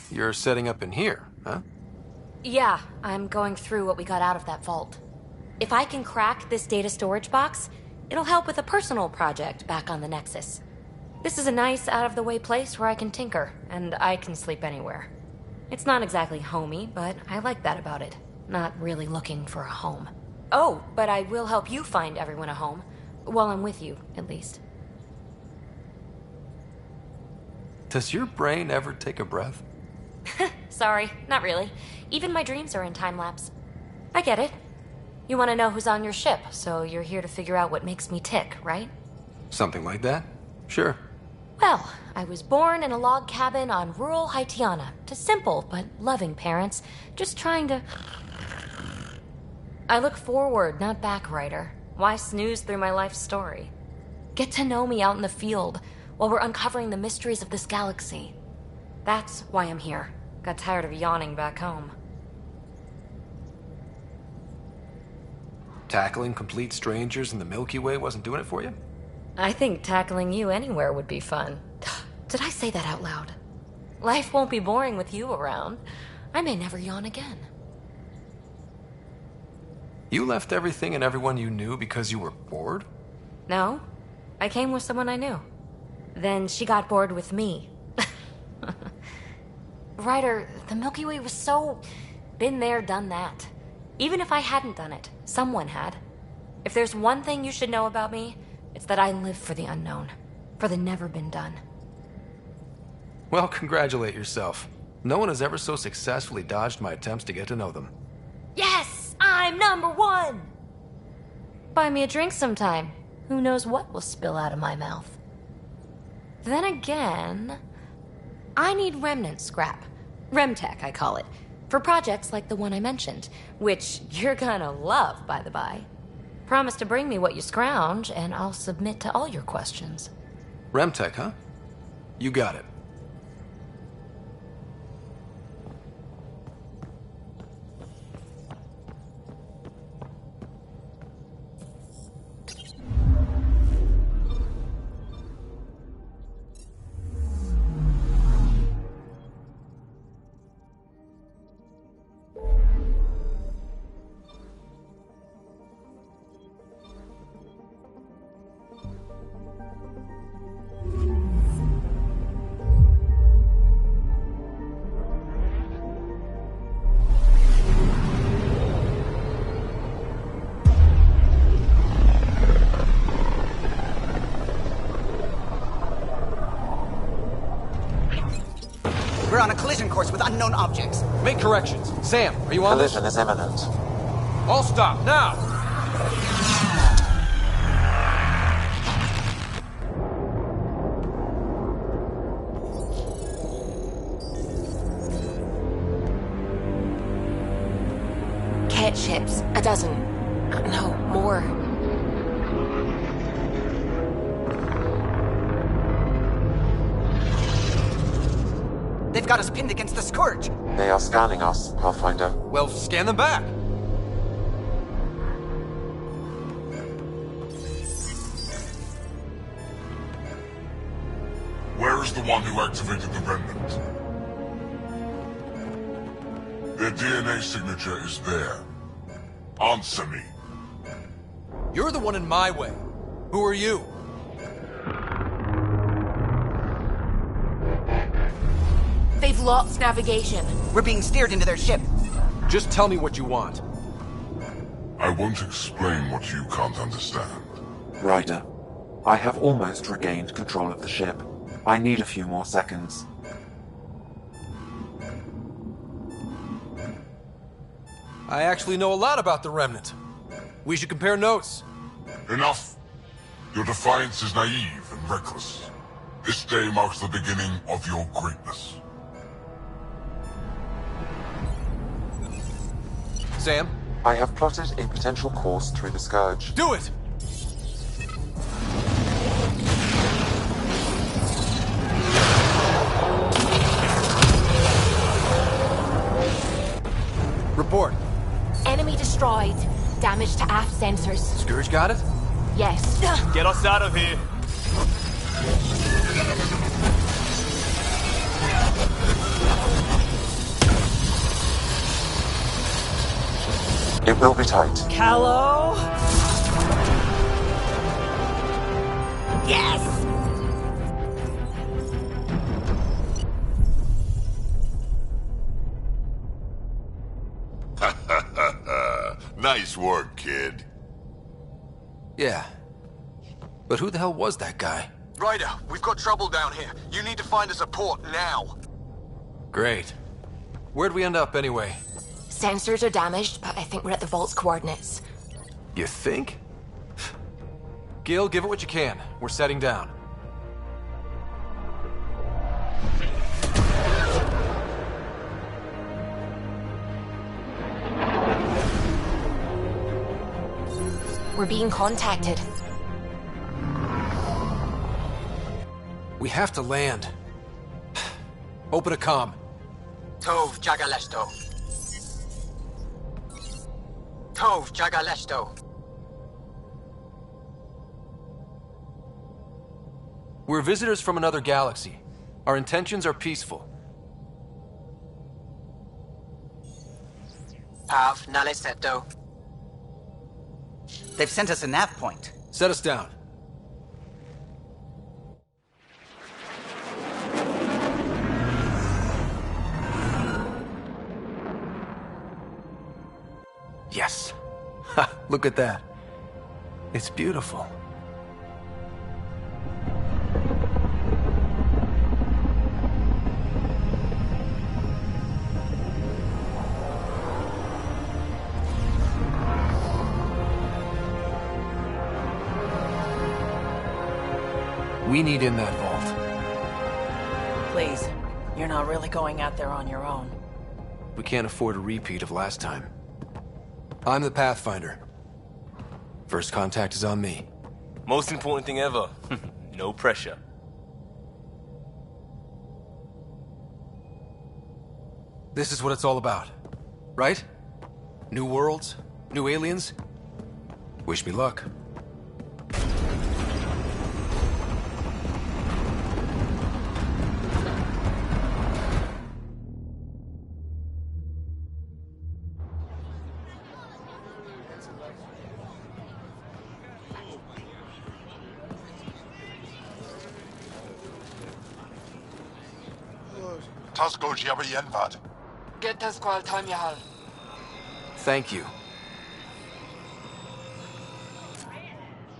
You're setting up in here, huh? Yeah, I'm going through what we got out of that vault. If I can crack this data storage box, it'll help with a personal project back on the Nexus. This is a nice, out-of-the-way place where I can tinker, and I can sleep anywhere. It's not exactly homey, but I like that about it. Not really looking for a home. Oh, but I will help you find everyone a home. While I'm with you, at least. Does your brain ever take a breath? Sorry, not really. Even my dreams are in time-lapse. I get it. You want to know who's on your ship, so you're here to figure out what makes me tick, right? Something like that? Sure. Well, I was born in a log cabin on rural Haitiana to simple but loving parents, just trying to... I look forward, not back, Ryder. Why snooze through my life story? Get to know me out in the field while we're uncovering the mysteries of this galaxy. That's why I'm here. Got tired of yawning back home. Tackling complete strangers in the Milky Way wasn't doing it for you? I think tackling you anywhere would be fun. Did I say that out loud? Life won't be boring with you around. I may never yawn again. You left everything and everyone you knew because you were bored? No. I came with someone I knew. Then she got bored with me. Ryder, the Milky Way was so... been there, done that. Even if I hadn't done it, someone had. If there's one thing you should know about me, it's that I live for the unknown. For the never been done. Well, congratulate yourself. No one has ever so successfully dodged my attempts to get to know them. Yes! I'm #1! buy me a drink sometime. Who knows what will spill out of my mouth. Then again, I need remnant scrap. Remtech, I call it. For projects like the one I mentioned, which you're gonna love, by the by. Promise to bring me what you scrounge, and I'll submit to all your questions. Remtech, huh? You got it. We're on a collision course with unknown objects. Make corrections. Sam, are you on this? Collision is imminent. All stop, now! Cat ships. A dozen. No, more. They've got us pinned against the Scourge. They are scanning us, Pathfinder. Well, scan them back. Where is the one who activated the remnant? Their DNA signature is there. Answer me. You're the one in my way. Who are you? They've lost navigation. We're being steered into their ship. Just tell me what you want. I won't explain what you can't understand. Ryder, I have almost regained control of the ship. I need a few more seconds. I actually know a lot about the Remnant. We should compare notes. Enough! Your defiance is naive and reckless. This day marks the beginning of your greatness. Sam? I have plotted a potential course through the Scourge. Do it! Report. Enemy destroyed. Damage to aft sensors. Scourge got it? Yes. Get us out of here. It will be tight. Callow? Yes! Nice work, kid. Yeah. But who the hell was that guy? Ryder, we've got trouble down here. You need to find us a port now. Great. Where'd we end up anyway? Sensors are damaged, but I think we're at the vault's coordinates. You think? Gil, give it what you can. We're setting down. We're being contacted. We have to land. Open a comm. Tov Jagalesto. Tov Jagalesto. We're visitors from another galaxy. Our intentions are peaceful. Pav Naleseto. They've sent us a nav point. Set us down. Yes. Ha, look at that. It's beautiful. We need in that vault. Please, you're not really going out there on your own. We can't afford a repeat of last time. I'm the Pathfinder. First contact is on me. Most important thing ever. No pressure. This is what it's all about, right? New worlds, new aliens. Wish me luck. Tasco Jiabayenvad. Get us qual Tanyahal. Thank you.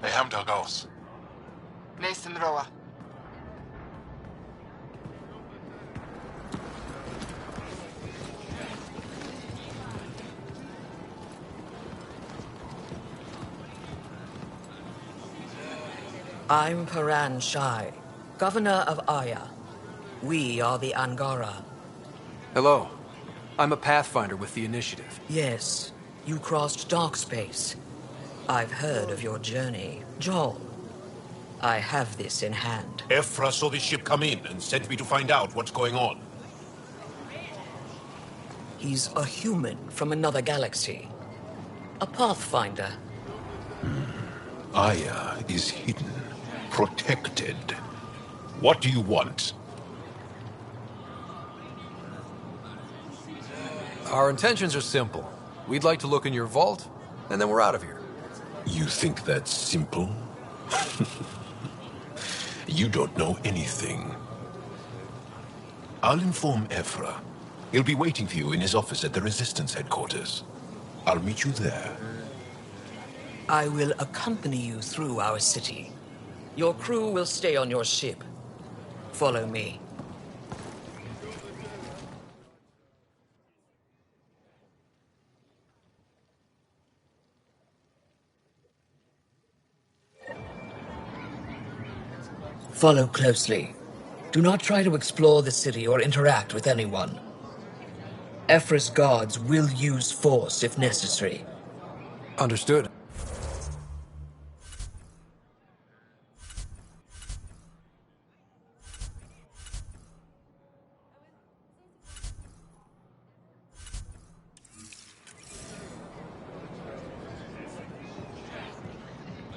Hamda Gauss. Nathan Roa. I'm Paran Shai, Governor of Aya. We are the Angara. Hello. I'm a Pathfinder with the Initiative. Yes, you crossed dark space. I've heard of your journey, Joel. I have this in hand. Ephra saw this ship come in and sent me to find out what's going on. He's a human from another galaxy. A Pathfinder. Aya is hidden, protected. What do you want? Our intentions are simple. We'd like to look in your vault, and then we're out of here. You think that's simple? You don't know anything. I'll inform Ephra. He'll be waiting for you in his office at the Resistance headquarters. I'll meet you there. I will accompany you through our city. Your crew will stay on your ship. Follow me. Follow closely. Do not try to explore the city or interact with anyone. Ephra's guards will use force if necessary. Understood.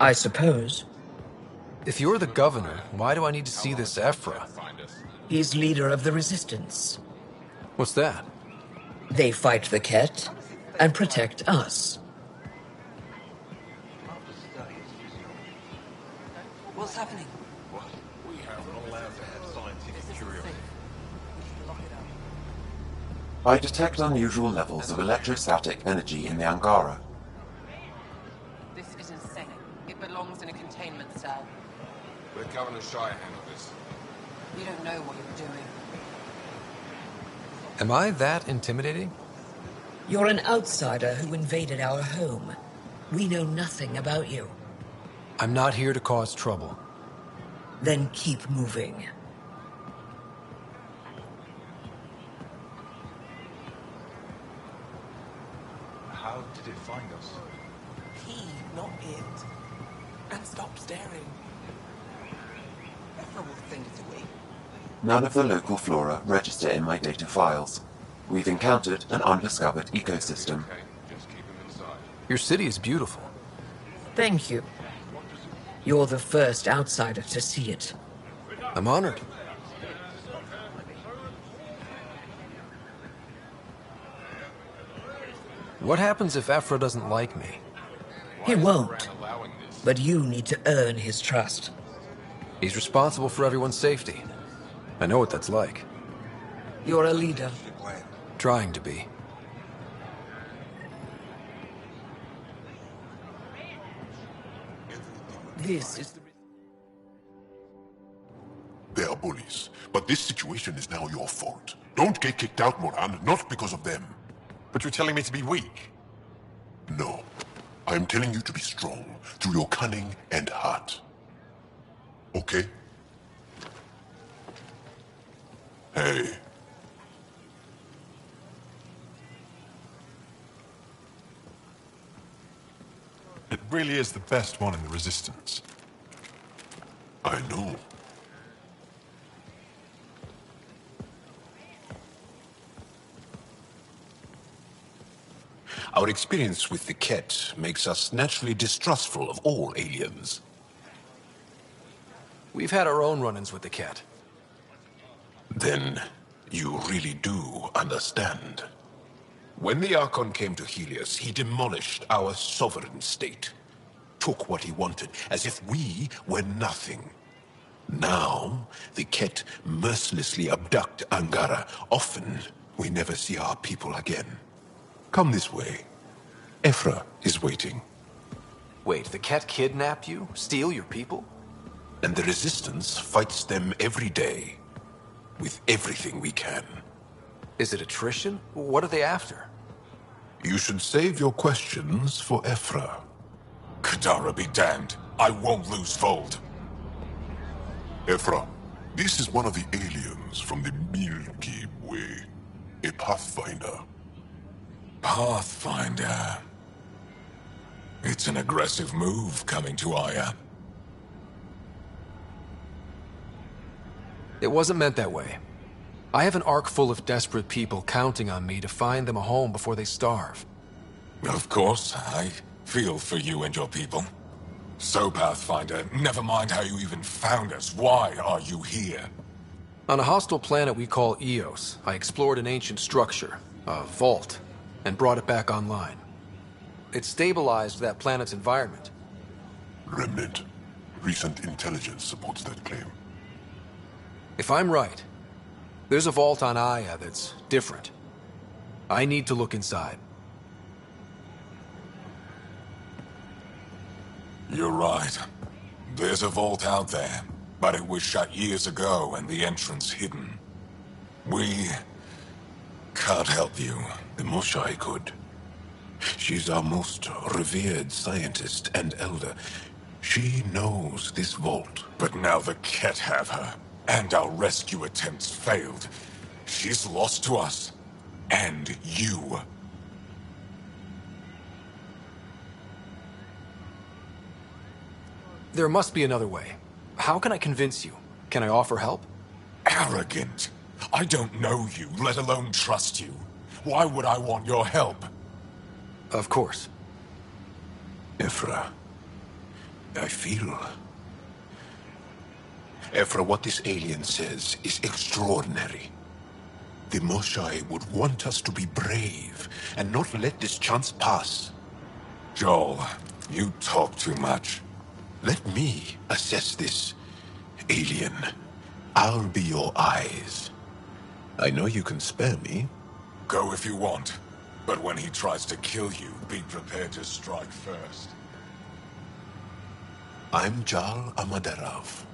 I suppose. If you're the governor, why do I need to see this Ephra? He's leader of the Resistance. What's that? They fight the Ket and protect us. What's happening? We are not allowed to have scientific curiosity. I detect unusual levels of electrostatic energy in the Angara. This is insane. It belongs in a containment cell. Let Governor Shire handle this. You don't know what you're doing. Am I that intimidating? You're an outsider who invaded our home. We know nothing about you. I'm not here to cause trouble. Then keep moving. How did it find us? He, not it. And stop staring. Ephra will send us away. None of the local flora register in my data files. We've encountered an undiscovered ecosystem. Your city is beautiful. Thank you. You're the first outsider to see it. I'm honored. What happens if Ephra doesn't like me? He won't. But you need to earn his trust. He's responsible for everyone's safety. I know what that's like. You're a leader. Trying to be. This is the... They are bullies, but this situation is now your fault. Don't get kicked out, Moran, not because of them. But you're telling me to be weak? No. I am telling you to be strong, through your cunning and heart. Okay? Hey. It really is the best one in the Resistance. I know. Our experience with the Ket makes us naturally distrustful of all aliens. We've had our own run-ins with the Ket. Then you really do understand. When the Archon came to Helios, he demolished our sovereign state. Took what he wanted, as if we were nothing. Now, the Ket mercilessly abduct Angara. Often, we never see our people again. Come this way. Ephra is waiting. Wait, the Ket kidnap you? Steal your people? And the Resistance fights them every day. With everything we can. Is it attrition? What are they after? You should save your questions for Ephra. Kadara be damned. I won't lose Fold. Ephra, this is one of the aliens from the Milky Way. A Pathfinder. Pathfinder. It's an aggressive move coming to Aya. It wasn't meant that way. I have an ark full of desperate people counting on me to find them a home before they starve. Of course, I feel for you and your people. So, Pathfinder, never mind how you even found us. Why are you here? On a hostile planet we call Eos, I explored an ancient structure, a vault, and brought it back online. It stabilized that planet's environment. Remnant. Recent intelligence supports that claim. If I'm right, there's a vault on Aya that's different. I need to look inside. You're right. There's a vault out there, but it was shut years ago and the entrance hidden. We can't help you. The Moshai could. She's our most revered scientist and elder. She knows this vault. But now the Ket have her, and our rescue attempts failed. She's lost to us, and you. There must be another way. How can I convince you? Can I offer help? Arrogant. I don't know you, let alone trust you. Why would I want your help? Of course. Ephra, I feel... Ephra, what this alien says is extraordinary. The Moshai would want us to be brave and not let this chance pass. Joel, you talk too much. Let me assess this, alien. I'll be your eyes. I know you can spare me. Go if you want. But when he tries to kill you, be prepared to strike first. I'm Jal Amaderav.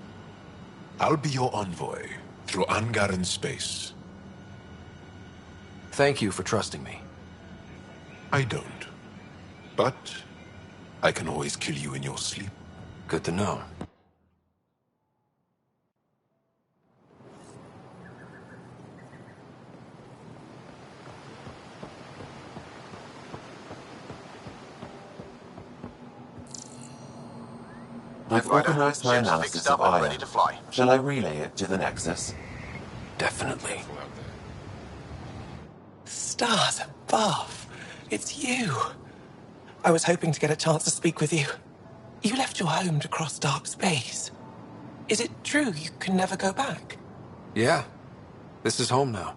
I'll be your envoy through Angaran space. Thank you for trusting me. I don't. But I can always kill you in your sleep. Good to know. I've organized my Ship's analysis fixed of up and Aya. ready to fly. Shall I relay it to the Nexus? Definitely. Stars above. It's you. I was hoping to get a chance to speak with you. You left your home to cross dark space. Is it true you can never go back? Yeah. This is home now.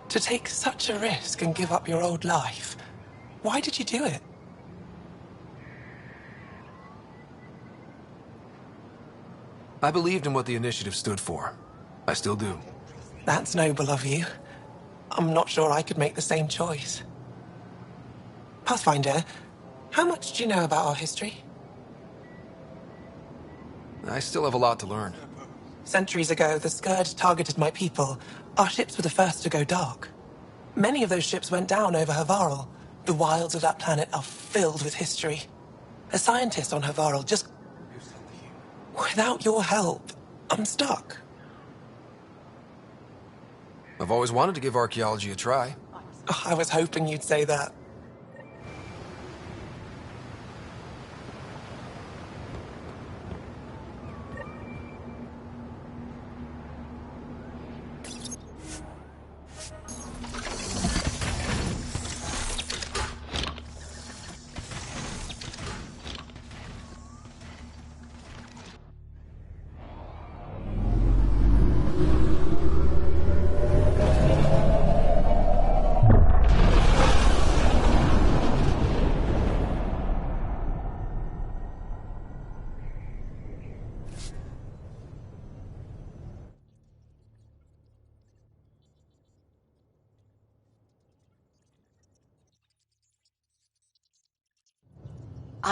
To take such a risk and give up your old life, why did you do it? I believed in what the initiative stood for. I still do. That's noble of you. I'm not sure I could make the same choice. Pathfinder, how much do you know about our history? I still have a lot to learn. Centuries ago, the Scourge targeted my people. Our ships were the first to go dark. Many of those ships went down over Havarl. The wilds of that planet are filled with history. A scientist on Havarl just... Without your help, I'm stuck. I've always wanted to give archaeology a try. Oh, I was hoping you'd say that.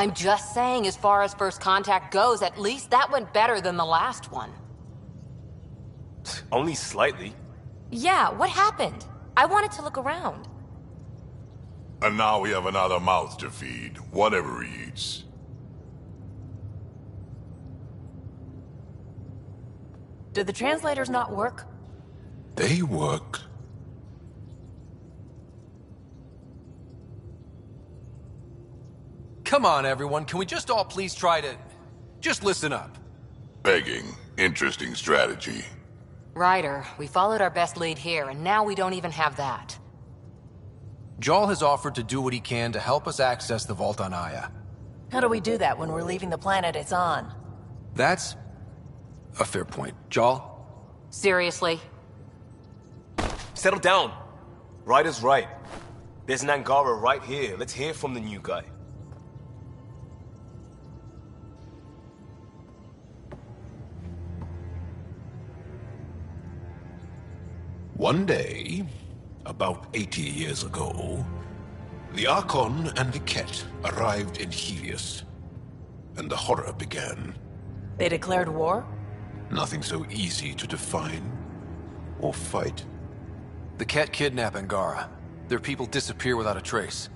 I'm just saying, as far as first contact goes, at least that went better than the last one. Only slightly. Yeah, what happened? I wanted to look around. And now we have another mouth to feed, whatever he eats. Did the translators not work? They work. Come on, everyone. Can we just all please try to... just listen up? Begging. Interesting strategy. Ryder, we followed our best lead here, and now we don't even have that. Jarl has offered to do what he can to help us access the vault on Aya. How do we do that when we're leaving the planet it's on? That's a fair point. Jarl? Seriously? Settle down. Ryder's right. There's an Angara right here. Let's hear from the new guy. One day, about 80 years ago, the Archon and the Ket arrived in Helios, and the horror began. They declared war? Nothing so easy to define or fight. The Ket kidnap Angara. Their people disappear without a trace.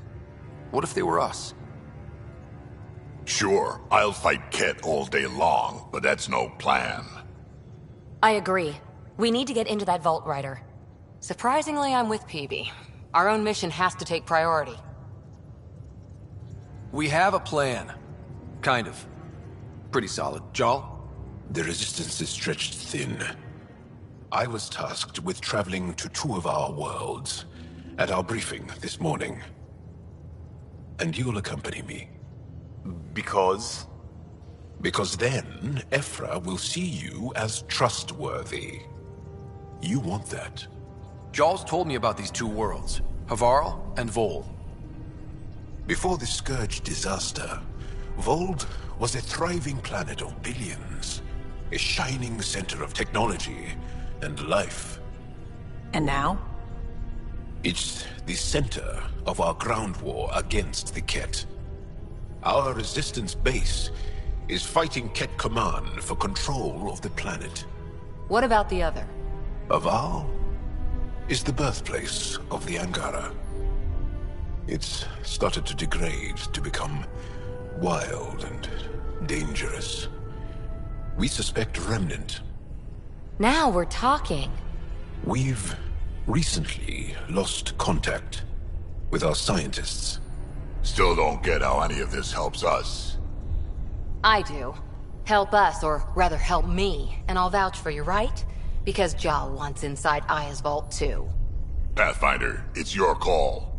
What if they were us? Sure, I'll fight Ket all day long, but that's no plan. I agree. We need to get into that vault, Ryder. Surprisingly, I'm with PB. Our own mission has to take priority. We have a plan. Kind of. Pretty solid. Jarl? The resistance is stretched thin. I was tasked with traveling to two of our worlds at our briefing this morning. And you'll accompany me. Because? Because then, Ephra will see you as trustworthy. You want that. Jarl's told me about these two worlds, Havarl and Vold. Before the Scourge disaster, Vold was a thriving planet of billions. A shining center of technology and life. And now? It's the center of our ground war against the Ket. Our resistance base is fighting Ket Command for control of the planet. What about the other? Havarl is the birthplace of the Angara. It's started to degrade, to become wild and dangerous. We suspect Remnant. Now we're talking. We've recently lost contact with our scientists. Still don't get how any of this helps us. I do. Help us, or rather help me, and I'll vouch for you, right? Because Jarl wants inside Aya's vault too. Pathfinder, it's your call.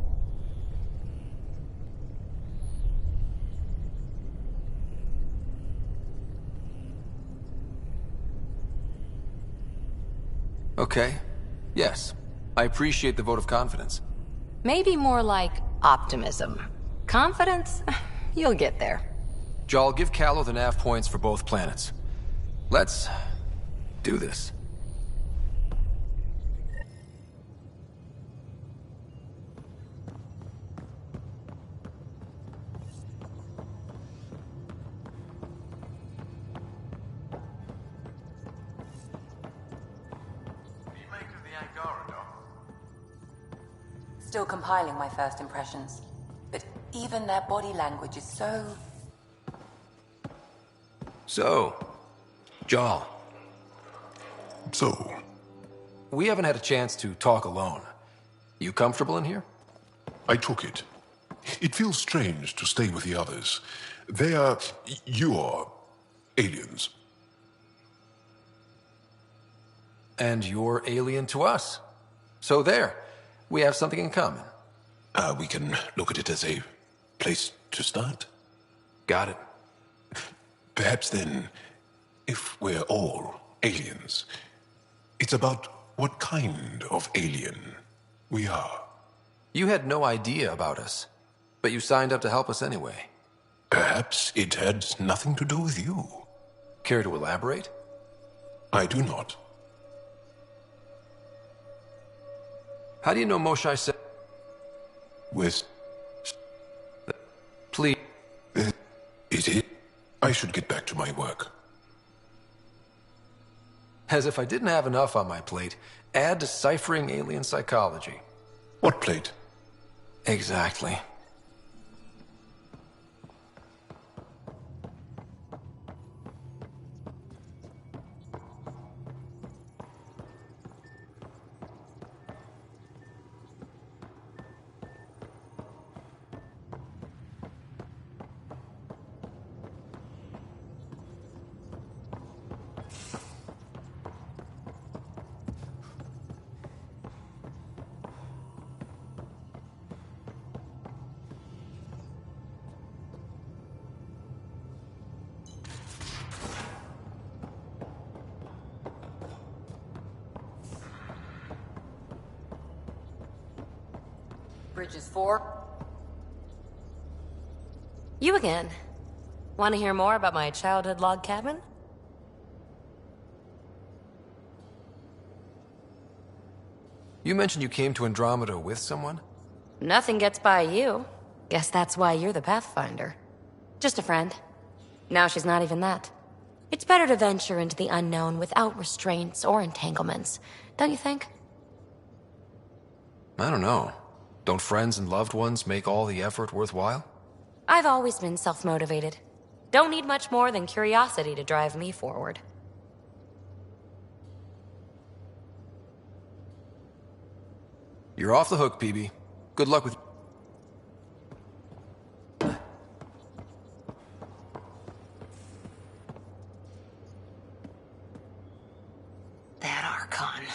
Okay. Yes. I appreciate the vote of confidence. Maybe more like optimism. Confidence? You'll get there. Jarl, give Callow the nav points for both planets. Let's do this. Still compiling my first impressions. But even their body language is so... So, Jarl. So, We haven't had a chance to talk alone. You comfortable in here? I took it. It feels strange to stay with the others. They are... you are... aliens. And you're alien to us. So there, we have something in common. We can look at it as a place to start. Got it. Perhaps then, if we're all aliens, it's about what kind of alien we are. You had no idea about us, but you signed up to help us anyway. Perhaps it had nothing to do with you. Care to elaborate? I do not. How do you know Moshai said... With... Please... Is it? I should get back to my work. As if I didn't have enough on my plate, add deciphering alien psychology. What plate? Exactly. Bridges 4. You again. Want to hear more about my childhood log cabin? You mentioned you came to Andromeda with someone? Nothing gets by you. Guess that's why you're the Pathfinder. Just a friend. Now she's not even that. It's better to venture into the unknown without restraints or entanglements, don't you think? I don't know. Don't friends and loved ones make all the effort worthwhile? I've always been self-motivated. Don't need much more than curiosity to drive me forward. You're off the hook, PB. Good luck with... That Archon.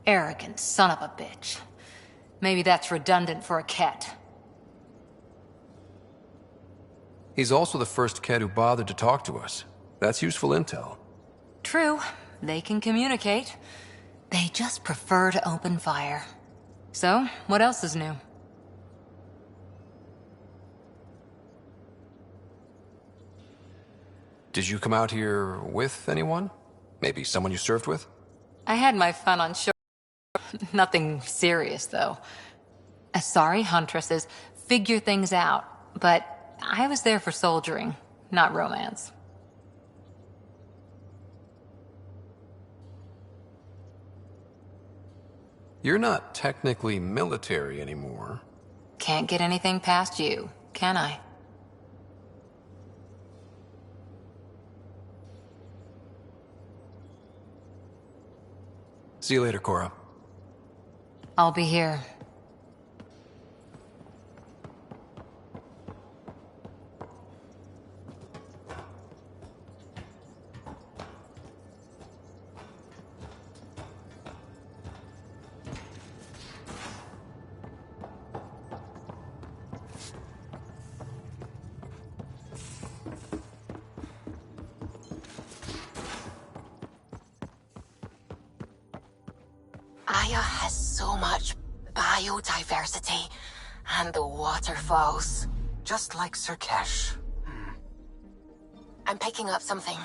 Arrogant son of a bitch. Maybe that's redundant for a cat. He's also the first cat who bothered to talk to us. That's useful intel. True. They can communicate. They just prefer to open fire. So, what else is new? Did you come out here with anyone? Maybe someone you served with? I had my fun on shore. Nothing serious, though. Asari huntresses figure things out, but I was there for soldiering, not romance. You're not technically military anymore. Can't get anything past you, can I? See you later, Cora. I'll be here. Aya has so much biodiversity, and the waterfalls. Just like Sirkesh. I'm picking up something.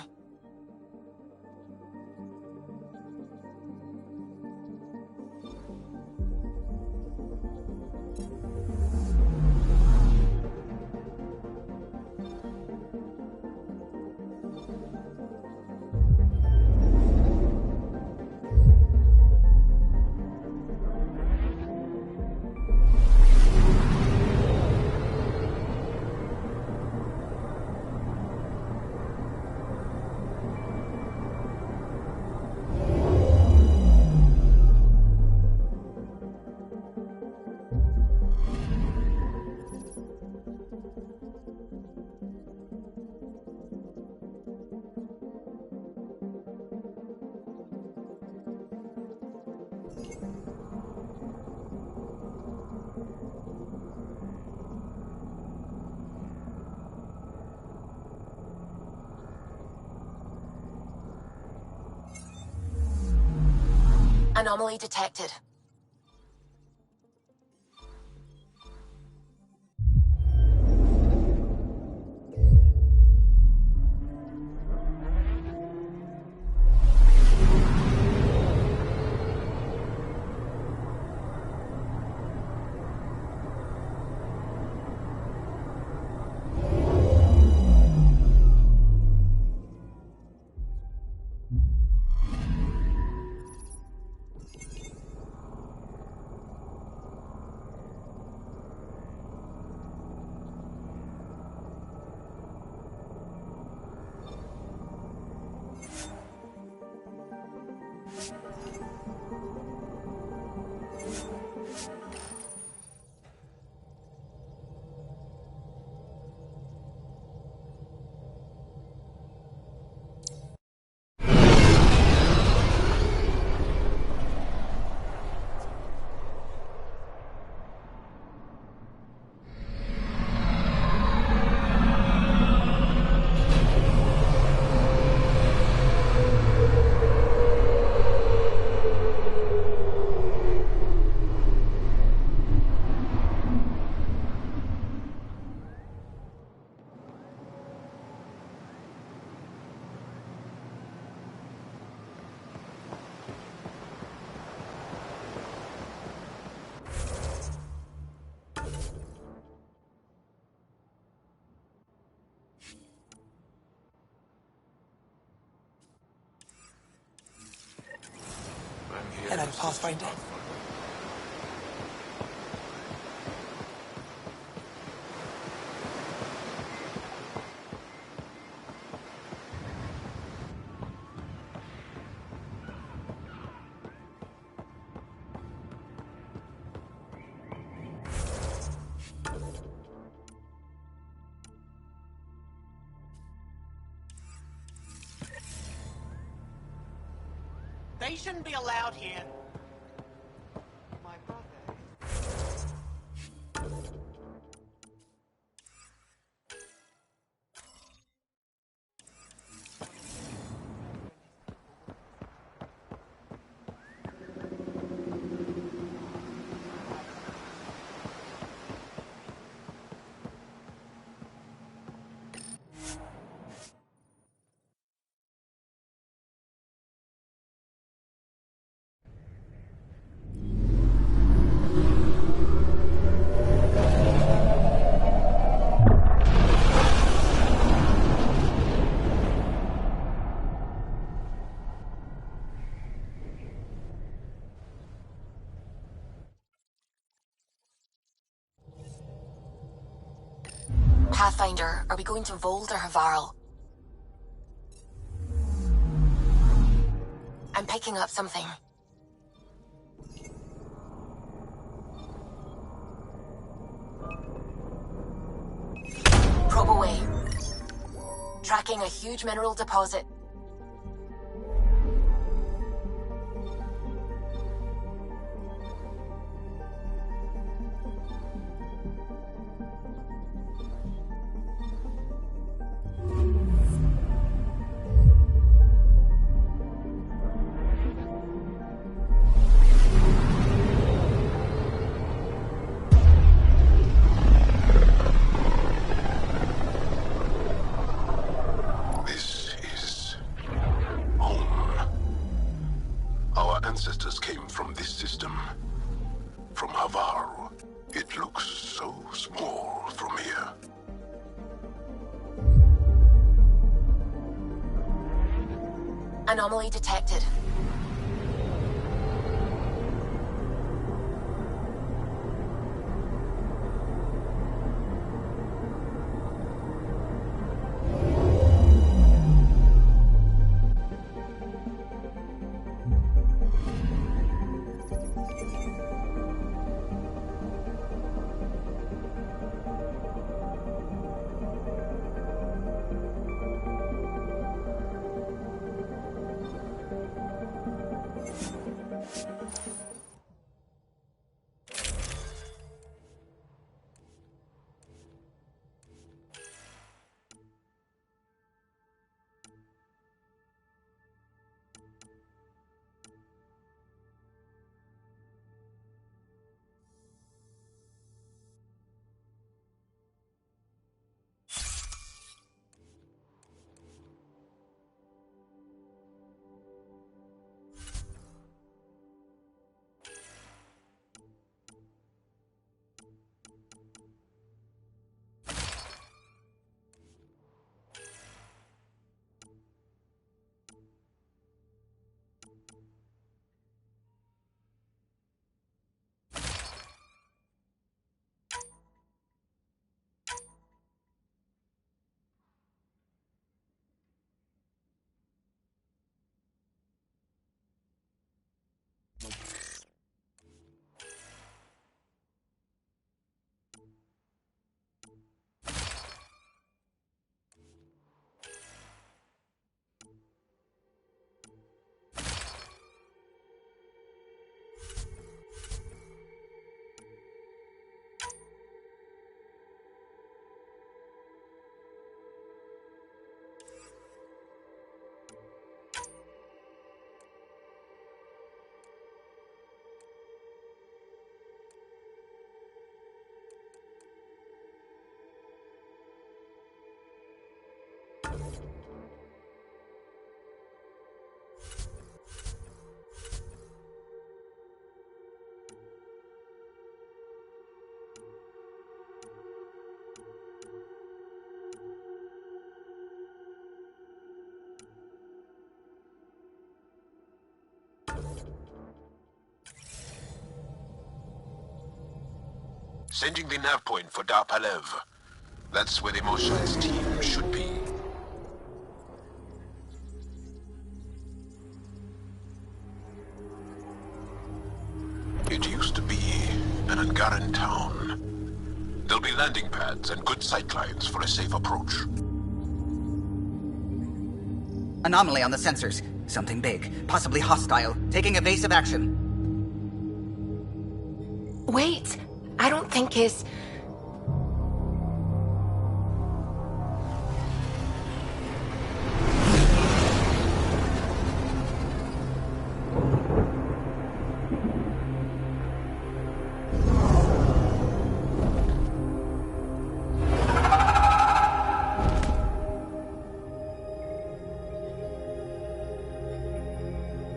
Anomaly detected. Hello, Pathfinder. They shouldn't be allowed here. Pathfinder, are we going to Vold or Havarl? I'm picking up something. Probe away. Tracking a huge mineral deposit. Ancestors came from this system, from Havarl. It looks so small from here. Anomaly detected. Sending the nav point for Dar Palev. That's where the Mosha's team should be. It used to be an Angaran town. There'll be landing pads and good sightlines for a safe approach. Anomaly on the sensors. Something big, possibly hostile, taking evasive action. Wait, I don't think his...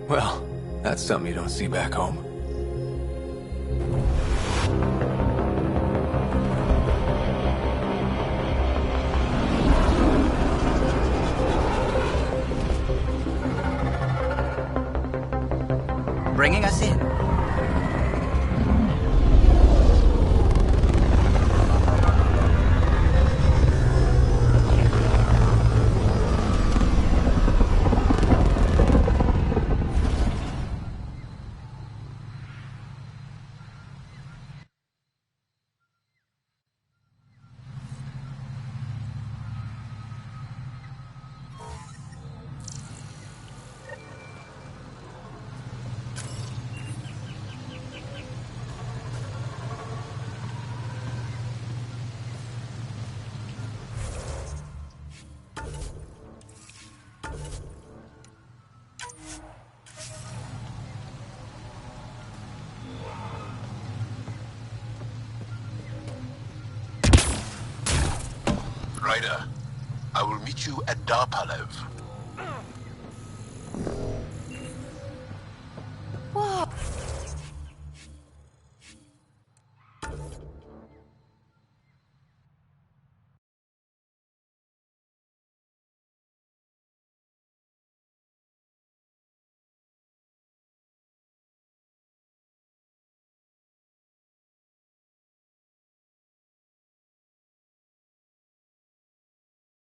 Well, that's something you don't see back home. Bringing us in. Ryder, I will meet you at Dar Palev.